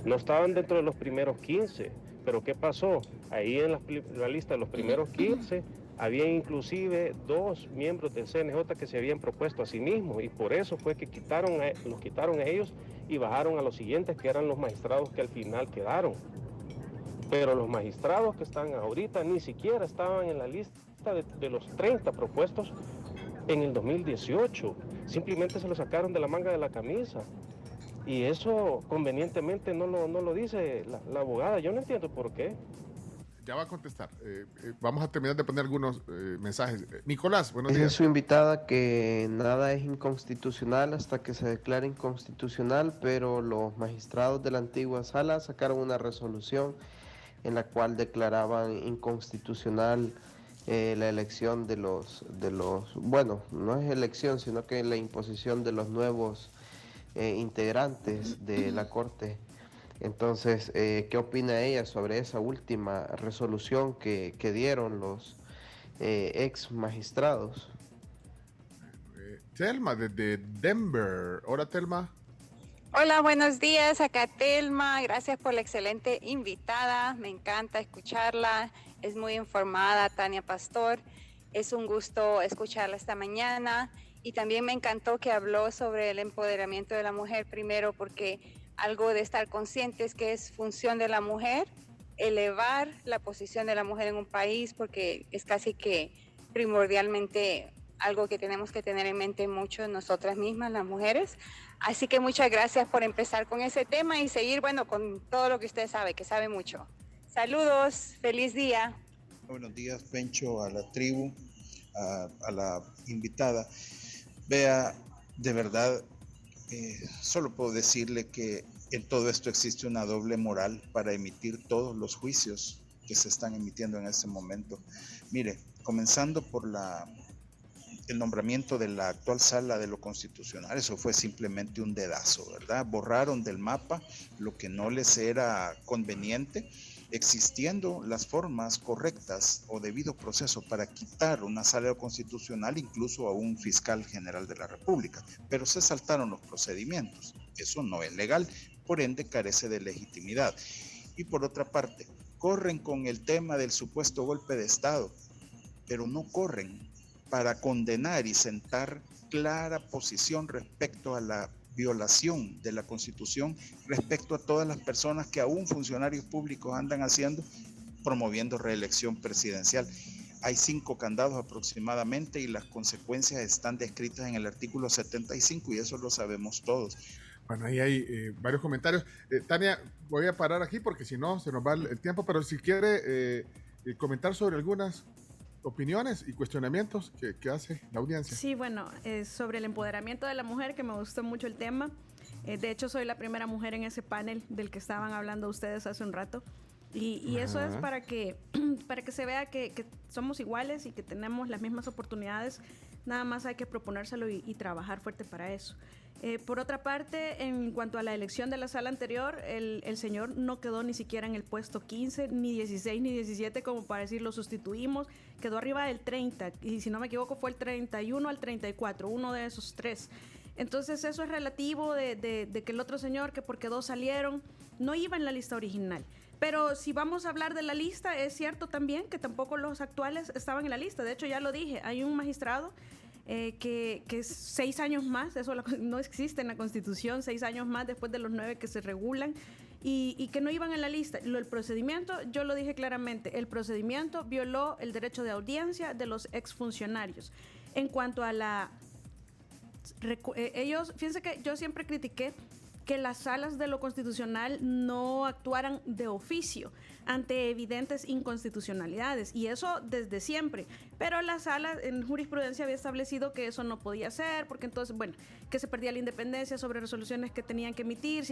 No estaban dentro de los primeros 15. Pero ¿qué pasó? Ahí en la lista de los primeros 15 había inclusive 2 miembros del CNJ que se habían propuesto a sí mismos y por eso fue que los quitaron a ellos y bajaron a los siguientes que eran los magistrados que al final quedaron. Pero los magistrados que están ahorita ni siquiera estaban en la lista de los 30 propuestos en el 2018. Simplemente se lo sacaron de la manga de la camisa. Y eso convenientemente no lo dice la abogada. Yo no entiendo por qué. Ya va a contestar. Vamos a terminar de poner algunos mensajes. Nicolás, buenos días. Dice su invitada que nada es inconstitucional hasta que se declare inconstitucional, pero los magistrados de la antigua sala sacaron una resolución en la cual declaraban inconstitucional la elección de los, bueno, no es elección, sino que la imposición de los nuevos integrantes de la Corte. Entonces, ¿qué opina ella sobre esa última resolución que dieron los ex magistrados? Telma, desde Denver. Hola, Telma. Hola, buenos días. Acá Telma. Gracias por la excelente invitada. Me encanta escucharla. Es muy informada, Tania Pastor. Es un gusto escucharla esta mañana. Y también me encantó que habló sobre el empoderamiento de la mujer primero, porque algo de estar conscientes que es función de la mujer, elevar la posición de la mujer en un país, porque es casi que primordialmente algo que tenemos que tener en mente mucho nosotras mismas, las mujeres. Así que muchas gracias por empezar con ese tema y seguir, bueno, con todo lo que usted sabe, que sabe mucho. Saludos, feliz día. Buenos días, Pencho, a la tribu, a la invitada. Vea, de verdad, solo puedo decirle que en todo esto existe una doble moral para emitir todos los juicios que se están emitiendo en este momento. Mire, comenzando por el nombramiento de la actual sala de lo constitucional, eso fue simplemente un dedazo, ¿verdad? Borraron del mapa lo que no les era conveniente, existiendo las formas correctas o debido proceso para quitar una sala constitucional incluso a un fiscal general de la República, pero se saltaron los procedimientos. Eso no es legal, por ende carece de legitimidad. Y por otra parte, corren con el tema del supuesto golpe de Estado, pero no corren para condenar y sentar clara posición respecto a la violación de la Constitución, respecto a todas las personas que aún funcionarios públicos andan haciendo, promoviendo reelección presidencial. Hay 5 candados aproximadamente y las consecuencias están descritas en el artículo 75 y eso lo sabemos todos. Bueno, ahí hay varios comentarios. Tania, voy a parar aquí porque si no se nos va el tiempo, pero si quiere comentar sobre algunas opiniones y cuestionamientos que hace la audiencia. Sí, bueno, sobre el empoderamiento de la mujer, que me gustó mucho el tema. De hecho, soy la primera mujer en ese panel del que estaban hablando ustedes hace un rato. Y eso es para que se vea que somos iguales y que tenemos las mismas oportunidades. Nada más hay que proponérselo y trabajar fuerte para eso. Por otra parte, en cuanto a la elección de la sala anterior, el señor no quedó ni siquiera en el puesto 15, ni 16, ni 17, como para decir lo sustituimos. Quedó arriba del 30, y si no me equivoco fue el 31 al 34, uno de esos 3. Entonces eso es relativo de que el otro señor, que porque 2 salieron, no iba en la lista original. Pero si vamos a hablar de la lista, es cierto también que tampoco los actuales estaban en la lista. De hecho, ya lo dije, hay un magistrado que es 6 años más, eso no existe en la Constitución, 6 años más después de los 9 que se regulan, y que no iban en la lista. El procedimiento, yo lo dije claramente, el procedimiento violó el derecho de audiencia de los exfuncionarios. En cuanto a ellos, fíjense que yo siempre critiqué que las salas de lo constitucional no actuaran de oficio ante evidentes inconstitucionalidades, y eso desde siempre. Pero la sala en jurisprudencia había establecido que eso no podía ser, porque entonces, bueno, que se perdía la independencia sobre resoluciones que tenían que emitir.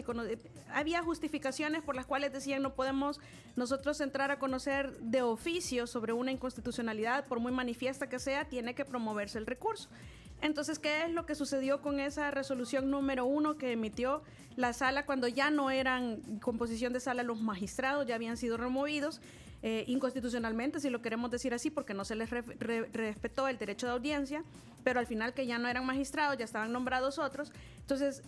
Había justificaciones por las cuales decían no podemos nosotros entrar a conocer de oficio sobre una inconstitucionalidad, por muy manifiesta que sea, tiene que promoverse el recurso. Entonces, ¿qué es lo que sucedió con esa resolución número 1 que emitió la sala cuando ya no eran composición de sala los magistrados, ya habían sido removidos inconstitucionalmente, si lo queremos decir así, porque no se les respetó el derecho de audiencia, pero al final que ya no eran magistrados, ya estaban nombrados otros? Entonces,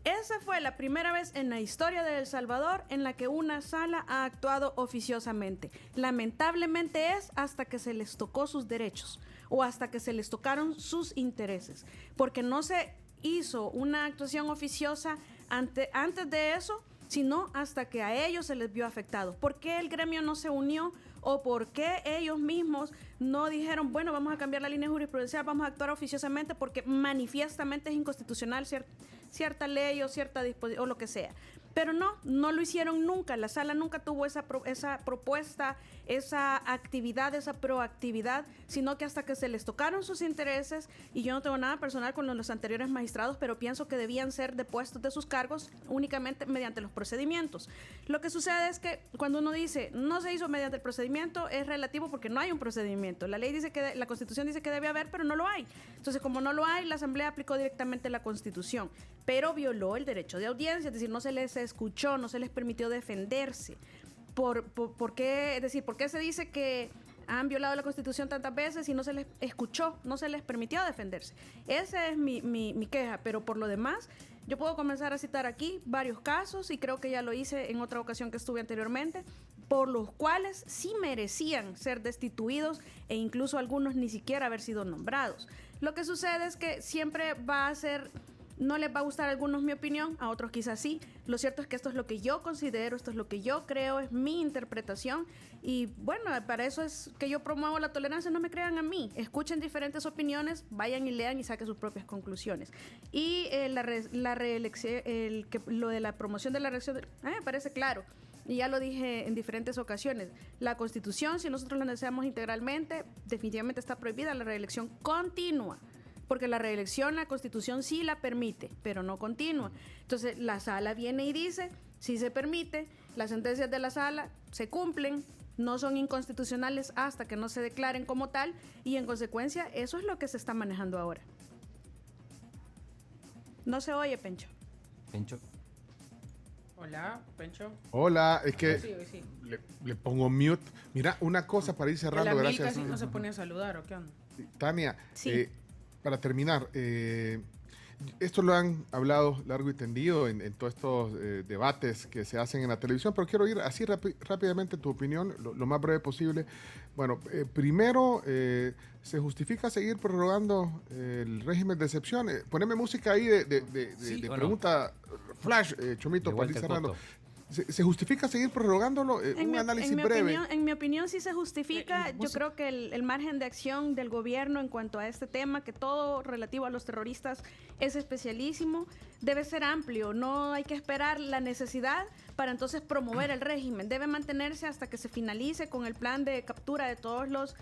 esa fue la primera vez en la historia de El Salvador en la que una sala ha actuado oficiosamente. Lamentablemente es hasta que se les tocó sus derechos o hasta que se les tocaron sus intereses, porque no se hizo una actuación oficiosa antes de eso, sino hasta que a ellos se les vio afectados. ¿Por qué el gremio no se unió? ¿O por qué ellos mismos no dijeron, bueno, vamos a cambiar la línea jurisprudencial, vamos a actuar oficiosamente porque manifiestamente es inconstitucional cierta ley o cierta disposición o lo que sea? Pero no lo hicieron nunca. La sala nunca tuvo esa propuesta, esa actividad, esa proactividad, sino que hasta que se les tocaron sus intereses, y yo no tengo nada personal con los anteriores magistrados, pero pienso que debían ser depuestos de sus cargos únicamente mediante los procedimientos. Lo que sucede es que cuando uno dice no se hizo mediante el procedimiento, es relativo porque no hay un procedimiento. La ley dice que, la Constitución dice que debe haber, pero no lo hay. Entonces, como no lo hay, la Asamblea aplicó directamente la Constitución, pero violó el derecho de audiencia, es decir, no se les escuchó, no se les permitió defenderse. ¿Por qué? Es decir, ¿por qué se dice que han violado la Constitución tantas veces y no se les escuchó, no se les permitió defenderse? Esa es mi queja, pero por lo demás, yo puedo comenzar a citar aquí varios casos, y creo que ya lo hice en otra ocasión que estuve anteriormente, por los cuales sí merecían ser destituidos e incluso algunos ni siquiera haber sido nombrados. Lo que sucede es que siempre va a ser... No les va a gustar a algunos mi opinión, a otros quizás sí. Lo cierto es que esto es lo que yo considero, esto es lo que yo creo, es mi interpretación. Y bueno, para eso es que yo promuevo la tolerancia. No me crean a mí, escuchen diferentes opiniones, vayan y lean y saquen sus propias conclusiones. Y la reelección, lo de la promoción de la reelección, me parece claro. Y ya lo dije en diferentes ocasiones. La Constitución, si nosotros la deseamos integralmente, definitivamente está prohibida la reelección continua. Porque la reelección, la Constitución sí la permite, pero no continua. Entonces, la sala viene y dice, sí se permite, las sentencias de la sala se cumplen, no son inconstitucionales hasta que no se declaren como tal, y en consecuencia, eso es lo que se está manejando ahora. No se oye, Pencho. Pencho. Hola, Pencho. Hola, es que Sí, sí. le pongo mute. Mira, una cosa para ir cerrando, la gracias. casi no se pone a saludar, ¿o qué onda? Tania, sí. Para terminar, esto lo han hablado largo y tendido en todos estos debates que se hacen en la televisión, pero quiero ir así rápidamente tu opinión, lo más breve posible. Bueno, primero, ¿se justifica seguir prorrogando el régimen de excepción? Poneme música ahí de pregunta flash, Chomito, para ir cerrando. ¿Se justifica seguir prorrogándolo? Un análisis breve. En mi opinión sí se justifica. Yo creo que el margen de acción del gobierno en cuanto a este tema, que todo relativo a los terroristas es especialísimo, debe ser amplio. No hay que esperar la necesidad para entonces promover el régimen. Debe mantenerse hasta que se finalice con el plan de captura de todos los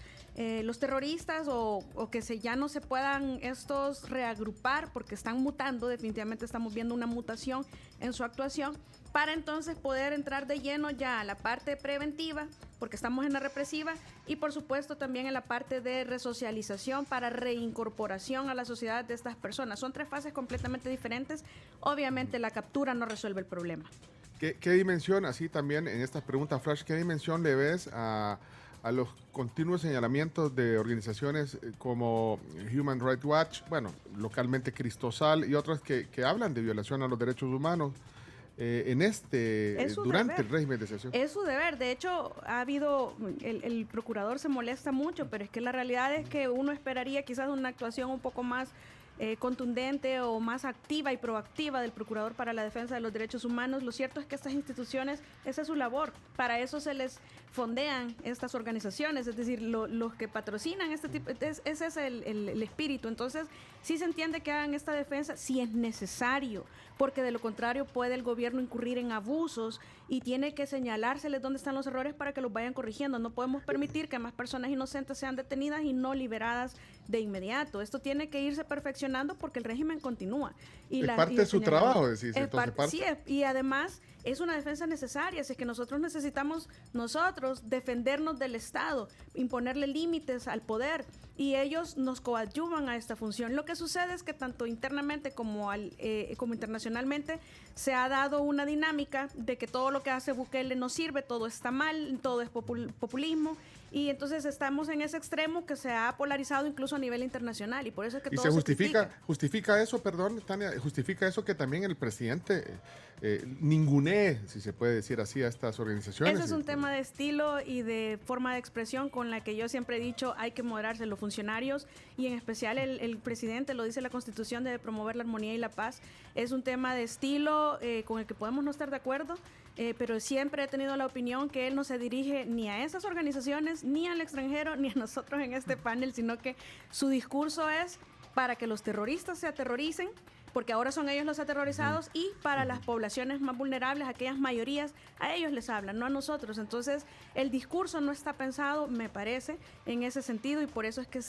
terroristas, o que ya no se puedan estos reagrupar porque están mutando. Definitivamente estamos viendo una mutación en su actuación, para entonces poder entrar de lleno ya a la parte preventiva, porque estamos en la represiva, y por supuesto también en la parte de resocialización para reincorporación a la sociedad de estas personas. Son 3 fases completamente diferentes. Obviamente la captura no resuelve el problema. ¿Qué dimensión, así también en estas preguntas flash, qué dimensión le ves a los continuos señalamientos de organizaciones como Human Rights Watch, bueno, localmente Cristosal y otras que hablan de violación a los derechos humanos durante el régimen de excepción? Es su deber. De hecho, ha habido, el procurador se molesta mucho, pero es que la realidad es que uno esperaría quizás una actuación un poco más contundente o más activa y proactiva del Procurador para la Defensa de los Derechos Humanos. Lo cierto es que estas instituciones, esa es su labor. Para eso se les fondean estas organizaciones, es decir, los que patrocinan este tipo, ese es el espíritu. Entonces, sí se entiende que hagan esta defensa si es necesario, porque de lo contrario puede el gobierno incurrir en abusos y tiene que señalárseles dónde están los errores para que los vayan corrigiendo. No podemos permitir que más personas inocentes sean detenidas y no liberadas de inmediato. Esto tiene que irse perfeccionando porque el régimen continúa. Y es parte de su trabajo, decís. Sí, y además es una defensa necesaria. Si es que nosotros necesitamos defendernos del Estado, imponerle límites al poder, y ellos nos coadyuvan a esta función. Lo que sucede es que tanto internamente como internacionalmente se ha dado una dinámica de que todo lo que hace Bukele no sirve, todo está mal, todo es populismo, y entonces estamos en ese extremo que se ha polarizado incluso a nivel internacional, y por eso es que todo se justifica eso, perdón, Tania, justifica eso que también el presidente ningunee, si se puede decir así, a estas organizaciones. Ese es un tema de estilo y de forma de expresión con la que yo siempre he dicho hay que moderarse. Los funcionarios, y en especial el presidente, lo dice la Constitución, debe promover la armonía y la paz. Es un tema de estilo con el que podemos no estar de acuerdo, pero siempre he tenido la opinión que él no se dirige ni a esas organizaciones, ni al extranjero, ni a nosotros en este panel, sino que su discurso es para que los terroristas se aterroricen, porque ahora son ellos los aterrorizados y para las poblaciones más vulnerables, aquellas mayorías, a ellos les hablan, no a nosotros. Entonces, el discurso no está pensado, me parece, en ese sentido y por eso es que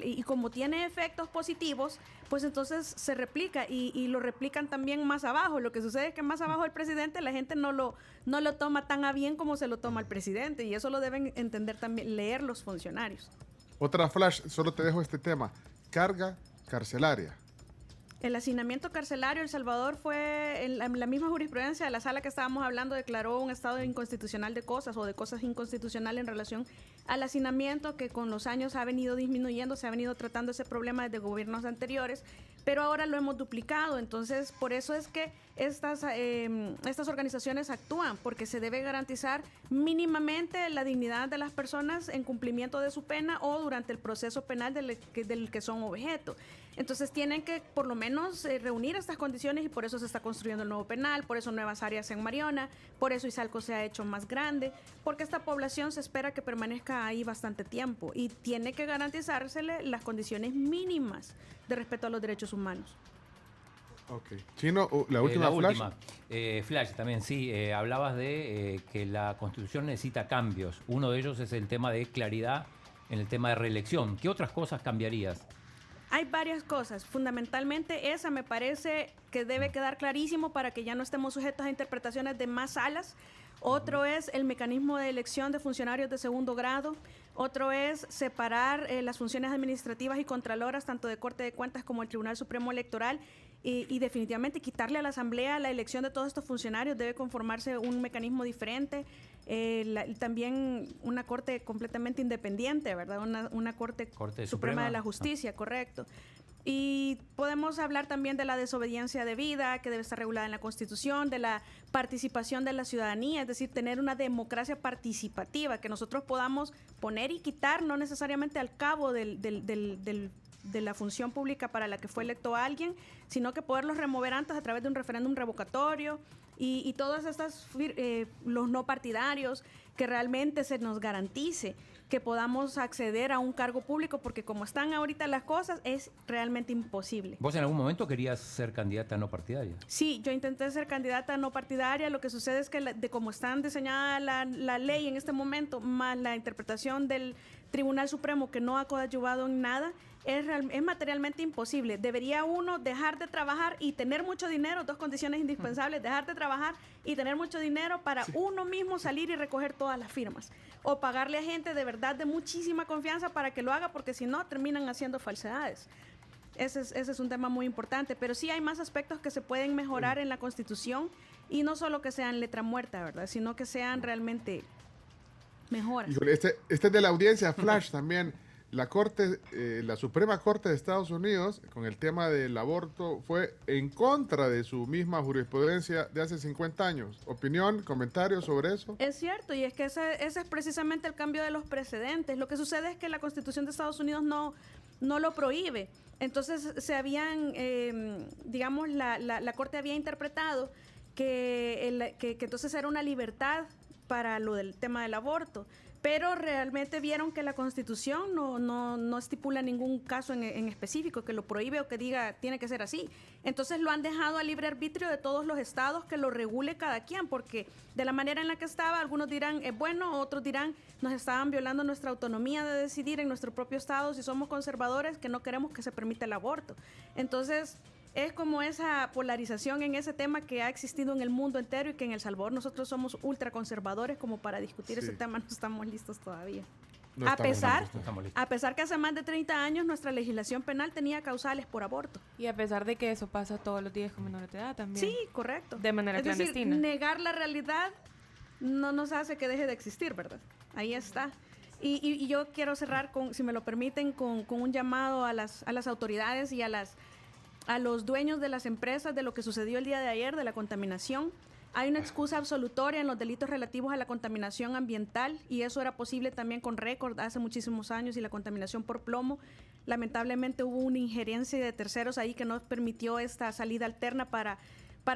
y como tiene efectos positivos, pues entonces se replica y lo replican también más abajo. Lo que sucede es que más abajo del presidente la gente no lo toma tan a bien como se lo toma el presidente y eso lo deben entender también, leer los funcionarios. Otra flash, solo te dejo este tema, carga carcelaria. El hacinamiento carcelario, El Salvador fue, en la misma jurisprudencia de la sala que estábamos hablando, declaró un estado inconstitucional de cosas o de cosas inconstitucionales en relación al hacinamiento que con los años ha venido disminuyendo, se ha venido tratando ese problema desde gobiernos anteriores, pero ahora lo hemos duplicado. Entonces, por eso es que estas organizaciones actúan, porque se debe garantizar mínimamente la dignidad de las personas en cumplimiento de su pena o durante el proceso penal del que son objeto. Entonces tienen que por lo menos reunir estas condiciones y por eso se está construyendo el nuevo penal, por eso nuevas áreas en Mariona, por eso Izalco se ha hecho más grande, porque esta población se espera que permanezca ahí bastante tiempo y tiene que garantizársele las condiciones mínimas de respeto a los derechos humanos. Ok. Chino, la última flash. Flash también, sí. Hablabas de que la Constitución necesita cambios. Uno de ellos es el tema de claridad en el tema de reelección. ¿Qué otras cosas cambiarías? Hay varias cosas. Fundamentalmente esa me parece que debe quedar clarísimo para que ya no estemos sujetos a interpretaciones de más salas. Otro es el mecanismo de elección de funcionarios de segundo grado. Otro es separar las funciones administrativas y contraloras, tanto de Corte de Cuentas como el Tribunal Supremo Electoral. Y definitivamente quitarle a la Asamblea la elección de todos estos funcionarios. Debe conformarse un mecanismo diferente. También una corte completamente independiente, ¿verdad? Una corte Suprema de la Justicia, correcto. Y podemos hablar también de la desobediencia debida, que debe estar regulada en la Constitución, de la participación de la ciudadanía, es decir, tener una democracia participativa, que nosotros podamos poner y quitar, no necesariamente al cabo de la función pública para la que fue electo alguien, sino que poderlos remover antes a través de un referéndum revocatorio y todas estas, los no partidarios, que realmente se nos garantice que podamos acceder a un cargo público, porque como están ahorita las cosas, es realmente imposible. ¿Vos en algún momento querías ser candidata no partidaria? Sí, yo intenté ser candidata no partidaria. Lo que sucede es que de cómo están diseñada la ley en este momento, más la interpretación del Tribunal Supremo, que no ha coadyuvado en nada, es materialmente imposible. Debería uno dejar de trabajar y tener mucho dinero, dos condiciones indispensables, dejar de trabajar y tener mucho dinero para uno mismo salir y recoger todas las firmas. O pagarle a gente de verdad de muchísima confianza para que lo haga, porque si no, terminan haciendo falsedades. Ese es un tema muy importante, pero sí hay más aspectos que se pueden mejorar en la Constitución y no solo que sean letra muerta, ¿verdad? Sino que sean realmente mejoras. Híjole, este es de la audiencia, Flash también. La Suprema Corte de Estados Unidos, con el tema del aborto, fue en contra de su misma jurisprudencia de hace 50 años. ¿Opinión, comentarios sobre eso? Es cierto, y es que ese es precisamente el cambio de los precedentes. Lo que sucede es que la Constitución de Estados Unidos no lo prohíbe. Entonces, digamos, la Corte había interpretado que entonces era una libertad para lo del tema del aborto. Pero realmente vieron que la Constitución no estipula ningún caso en específico que lo prohíbe o que diga tiene que ser así. Entonces lo han dejado a libre arbitrio de todos los estados, que lo regule cada quien, porque de la manera en la que estaba, algunos dirán es bueno, otros dirán nos estaban violando nuestra autonomía de decidir en nuestro propio estado si somos conservadores, que no queremos que se permita el aborto. Entonces es como esa polarización en ese tema que ha existido en el mundo entero y que en El Salvador nosotros somos ultraconservadores como para discutir ese tema, no estamos listos todavía. A pesar que hace más de 30 años nuestra legislación penal tenía causales por aborto. Y a pesar de que eso pasa todos los días con menores de edad también. Sí, correcto. De manera clandestina. Decir, negar la realidad no nos hace que deje de existir, ¿verdad? Ahí está. Y yo quiero cerrar, si me lo permiten, con un llamado a las autoridades y a los dueños de las empresas de lo que sucedió el día de ayer, de la contaminación. Hay una excusa absolutoria en los delitos relativos a la contaminación ambiental y eso era posible también con récord hace muchísimos años, y la contaminación por plomo. Lamentablemente hubo una injerencia de terceros ahí que no permitió esta salida alterna para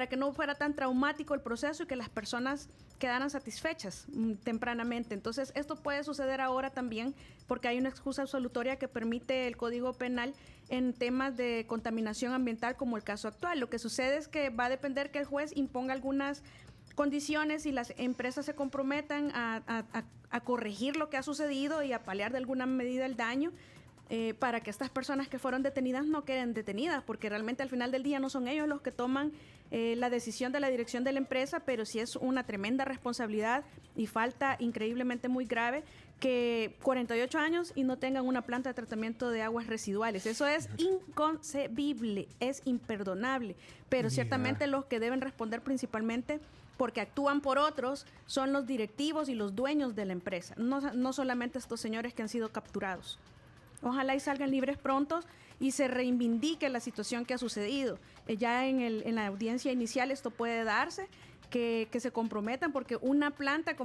que no fuera tan traumático el proceso y que las personas quedaran satisfechas tempranamente. Entonces, esto puede suceder ahora también porque hay una excusa absolutoria que permite el Código Penal en temas de contaminación ambiental como el caso actual. Lo que sucede es que va a depender que el juez imponga algunas condiciones y las empresas se comprometan a corregir lo que ha sucedido y a paliar de alguna medida el daño, para que estas personas que fueron detenidas no queden detenidas, porque realmente al final del día no son ellos los que toman la decisión de la dirección de la empresa, pero sí es una tremenda responsabilidad y falta increíblemente muy grave que 48 años y no tengan una planta de tratamiento de aguas residuales. Eso es inconcebible, es imperdonable, pero ciertamente los que deben responder principalmente porque actúan por otros son los directivos y los dueños de la empresa, no solamente estos señores que han sido capturados. Ojalá y salgan libres prontos y se reivindique la situación que ha sucedido. Ya en la audiencia inicial esto puede darse, que se comprometan, porque una planta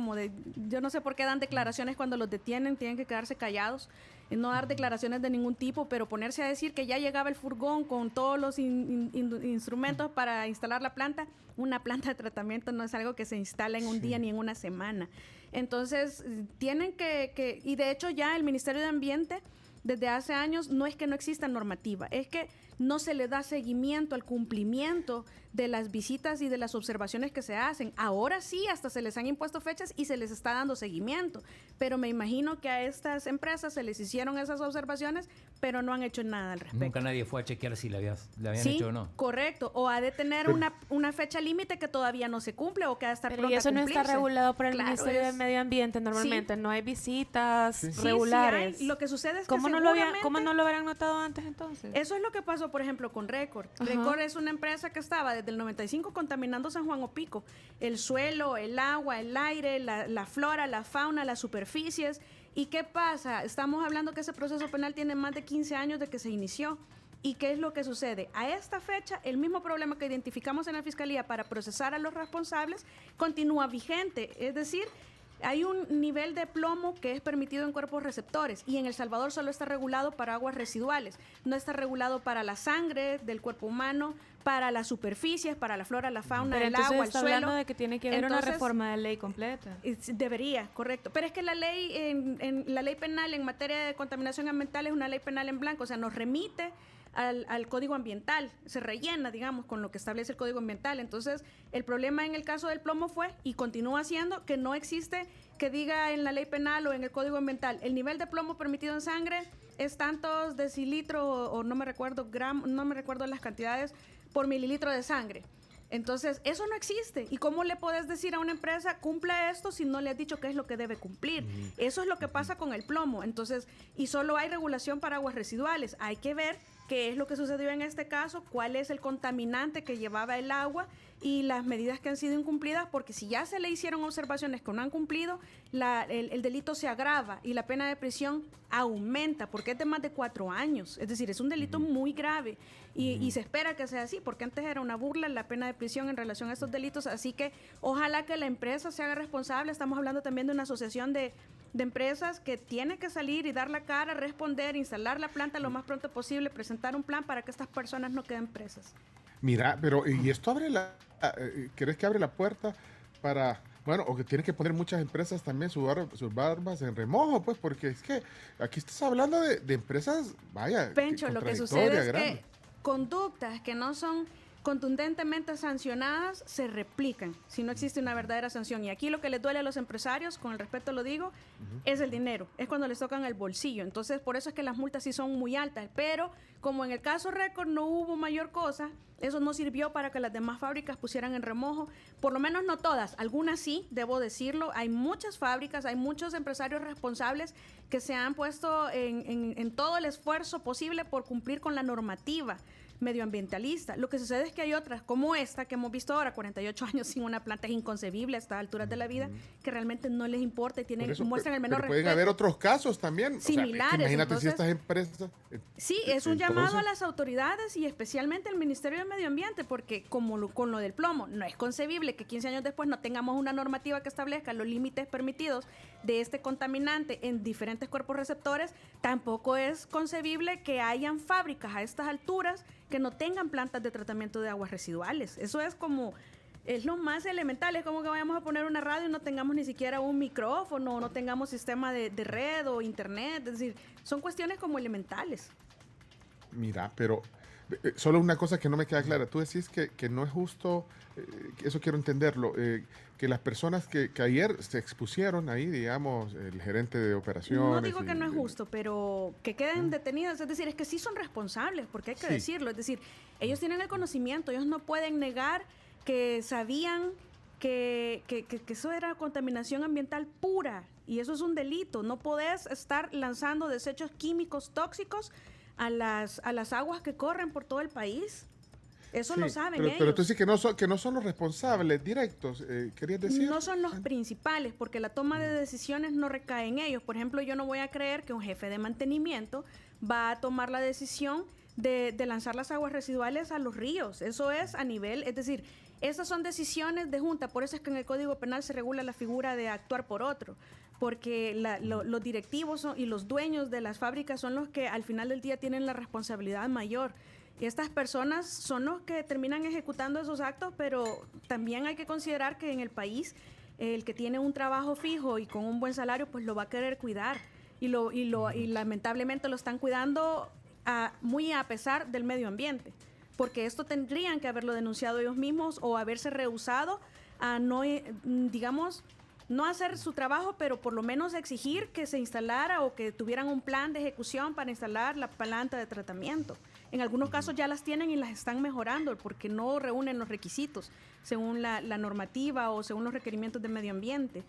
yo no sé por qué dan declaraciones cuando los detienen, tienen que quedarse callados, no dar declaraciones de ningún tipo, pero ponerse a decir que ya llegaba el furgón con todos los instrumentos para instalar la planta. Una planta de tratamiento no es algo que se instala en un día ni en una semana. Entonces, tienen que, y de hecho ya el Ministerio de Ambiente, desde hace años, no es que no exista normativa, es que no se le da seguimiento al cumplimiento de las visitas y de las observaciones que se hacen. Ahora sí, hasta se les han impuesto fechas y se les está dando seguimiento, pero me imagino que a estas empresas se les hicieron esas observaciones, pero no han hecho nada al respecto. Nunca nadie fue a chequear si le habían sí, hecho o no. Correcto, o ha de tener una fecha límite que todavía no se cumple o que ha de estar pronta y eso a no cumplirse. está regulado por el Ministerio del Medio Ambiente normalmente, no hay visitas regulares. Sí hay. Lo que sucede es que ¿Cómo no lo habrán notado antes entonces? Eso es lo que pasó, por ejemplo, con Record. Record es una empresa que estaba desde el 95 contaminando San Juan Opico. El suelo, el agua, el aire, la flora, la fauna, las superficies. ¿Y qué pasa? Estamos hablando que ese proceso penal tiene más de 15 años de que se inició. ¿Y qué es lo que sucede? A esta fecha, el mismo problema que identificamos en la Fiscalía para procesar a los responsables continúa vigente. Es decir, hay un nivel de plomo que es permitido en cuerpos receptores y en El Salvador solo está regulado para aguas residuales. No está regulado para la sangre del cuerpo humano, para las superficies, para la flora, la fauna, el agua, el suelo. Hablando de que tiene que haber una reforma de ley completa. Debería, correcto. Pero es que la ley, en la ley penal en materia de contaminación ambiental es una ley penal en blanco, o sea, nos remite al Código Ambiental, se rellena, digamos, con lo que establece el Código Ambiental. Entonces, el problema en el caso del plomo fue, y continúa siendo, que no existe que diga en la ley penal o en el Código Ambiental, el nivel de plomo permitido en sangre es tantos decilitros o no me recuerdo las cantidades por mililitro de sangre. Entonces, eso no existe. ¿Y cómo le puedes decir a una empresa, cumple esto, si no le has dicho qué es lo que debe cumplir? Eso es lo que pasa con el plomo. Entonces, y solo hay regulación para aguas residuales. Hay que ver qué es lo que sucedió en este caso, cuál es el contaminante que llevaba el agua y las medidas que han sido incumplidas, porque si ya se le hicieron observaciones que no han cumplido, el delito se agrava y la pena de prisión aumenta, porque es de más de 4 años. Es decir, es un delito muy grave y se espera que sea así, porque antes era una burla la pena de prisión en relación a estos delitos. Así que ojalá que la empresa se haga responsable. Estamos hablando también de una asociación de empresas que tiene que salir y dar la cara, responder, instalar la planta lo más pronto posible, presentar un plan para que estas personas no queden presas. Mira, pero ¿y esto abre crees que abre la puerta para, bueno, o que tienen que poner muchas empresas también sus barbas en remojo, pues, porque es que aquí estás hablando de empresas, vaya, Pencho, lo que sucede es que conductas que no son contundentemente sancionadas se replican si no existe una verdadera sanción. Y aquí lo que les duele a los empresarios, con el respeto lo digo, es el dinero, es cuando les tocan el bolsillo. Entonces, por eso es que las multas sí son muy altas. Pero como en el caso Record no hubo mayor cosa, eso no sirvió para que las demás fábricas pusieran en remojo, por lo menos no todas, algunas sí, debo decirlo. Hay muchas fábricas, hay muchos empresarios responsables que se han puesto en todo el esfuerzo posible por cumplir con la normativa medioambientalista. Lo que sucede es que hay otras, como esta que hemos visto ahora, 48 años sin una planta, es inconcebible a estas alturas de la vida, que realmente no les importa y muestran el menor respeto. Pueden haber otros casos también similares. O sea, imagínate entonces, si estas empresas... Sí, es un llamado a las autoridades y especialmente al Ministerio de Medio Ambiente, porque como con lo del plomo, no es concebible que 15 años después no tengamos una normativa que establezca los límites permitidos de este contaminante en diferentes cuerpos receptores. Tampoco es concebible que hayan fábricas a estas alturas que no tengan plantas de tratamiento de aguas residuales. Eso es lo más elemental. Es como que vayamos a poner una radio y no tengamos ni siquiera un micrófono, no tengamos sistema de red o internet. Es decir, son cuestiones como elementales. Mira, pero solo una cosa que no me queda clara. Tú decís que no es justo, eso quiero entenderlo, que las personas que ayer se expusieron ahí, digamos, el gerente de operaciones... No digo que no es justo, pero que queden detenidos, es decir, es que sí son responsables, porque hay que decirlo, es decir, ellos tienen el conocimiento, ellos no pueden negar que sabían que eso era contaminación ambiental pura, y eso es un delito. No podés estar lanzando desechos químicos tóxicos a las aguas que corren por todo el país. Eso lo saben ellos. Pero tú dices que no son los responsables directos, ¿querías decir? No son los principales, porque la toma de decisiones no recae en ellos. Por ejemplo, yo no voy a creer que un jefe de mantenimiento va a tomar la decisión de lanzar las aguas residuales a los ríos. Eso es a nivel, es decir, esas son decisiones de junta. Por eso es que en el Código Penal se regula la figura de actuar por otro, porque los directivos y los dueños de las fábricas son los que al final del día tienen la responsabilidad mayor. Y estas personas son los que terminan ejecutando esos actos, pero también hay que considerar que en el país el que tiene un trabajo fijo y con un buen salario, pues lo va a querer cuidar. Y lamentablemente lo están cuidando muy a pesar del medio ambiente. Porque esto tendrían que haberlo denunciado ellos mismos o haberse rehusado a no, digamos, no hacer su trabajo, pero por lo menos exigir que se instalara o que tuvieran un plan de ejecución para instalar la planta de tratamiento. En algunos casos ya las tienen y las están mejorando porque no reúnen los requisitos según la normativa o según los requerimientos de medio ambiente.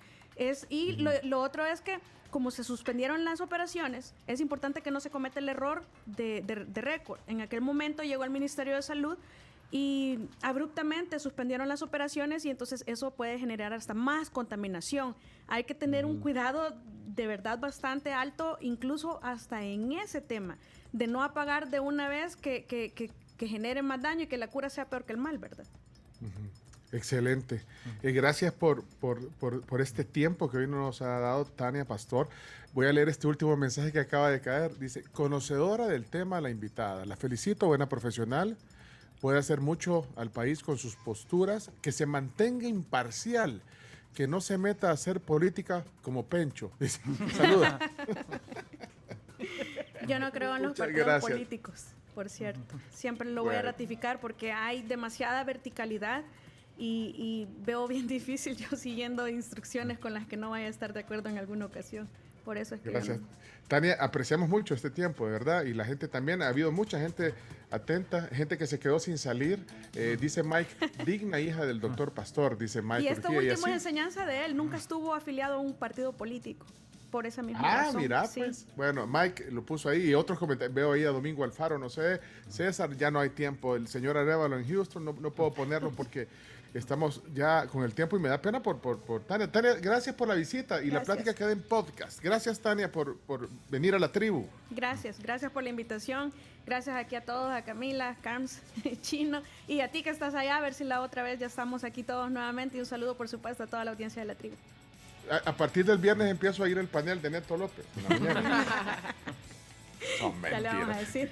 Lo otro es que como se suspendieron las operaciones, es importante que no se cometa el error de récord. En aquel momento llegó el Ministerio de Salud y abruptamente suspendieron las operaciones y entonces eso puede generar hasta más contaminación. Hay que tener un cuidado de verdad bastante alto, incluso hasta en ese tema, de no apagar de una vez que genere más daño y que la cura sea peor que el mal, ¿verdad? Excelente. Gracias por este tiempo que hoy nos ha dado Tania Pastor. Voy a leer este último mensaje que acaba de caer. Dice, conocedora del tema la invitada. La felicito, buena profesional. Puede hacer mucho al país con sus posturas. Que se mantenga imparcial. Que no se meta a hacer política como Pencho. Dice, saluda. Yo no creo en los partidos políticos, por cierto. Siempre lo voy a ratificar porque hay demasiada verticalidad y veo bien difícil yo siguiendo instrucciones con las que no vaya a estar de acuerdo en alguna ocasión. Por eso es que... Gracias. Tania, apreciamos mucho este tiempo, de verdad, y la gente también, ha habido mucha gente atenta, gente que se quedó sin salir. Dice Mike, digna hija del doctor Pastor, dice Mike. Y esto último es enseñanza de él, nunca estuvo afiliado a un partido político. Por esa misma razón. Mira, sí. Pues. Bueno, Mike lo puso ahí y otros comentarios. Veo ahí a Domingo Alfaro, no sé. César, ya no hay tiempo. El señor Arévalo en Houston, no puedo ponerlo porque estamos ya con el tiempo y me da pena por Tania. Tania, gracias por la visita y la plática queda en podcast. Gracias, Tania, por venir a la tribu. Gracias por la invitación. Gracias aquí a todos, a Camila, Carms, Chino y a ti que estás allá. A ver si la otra vez ya estamos aquí todos nuevamente. Y un saludo, por supuesto, a toda la audiencia de la tribu. A partir del viernes empiezo a ir al panel de Neto López en la mañana. Ya le vamos a decir.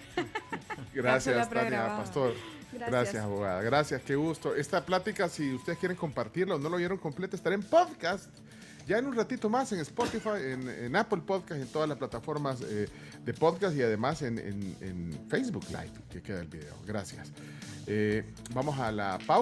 Gracias, Tania Pastor. Gracias, abogada. Gracias, qué gusto. Esta plática, si ustedes quieren compartirla o no lo vieron completa, estará en podcast. Ya en un ratito más en Spotify, en Apple Podcast, en todas las plataformas de podcast y además en Facebook Live, que queda el video. Gracias. Vamos a la pausa.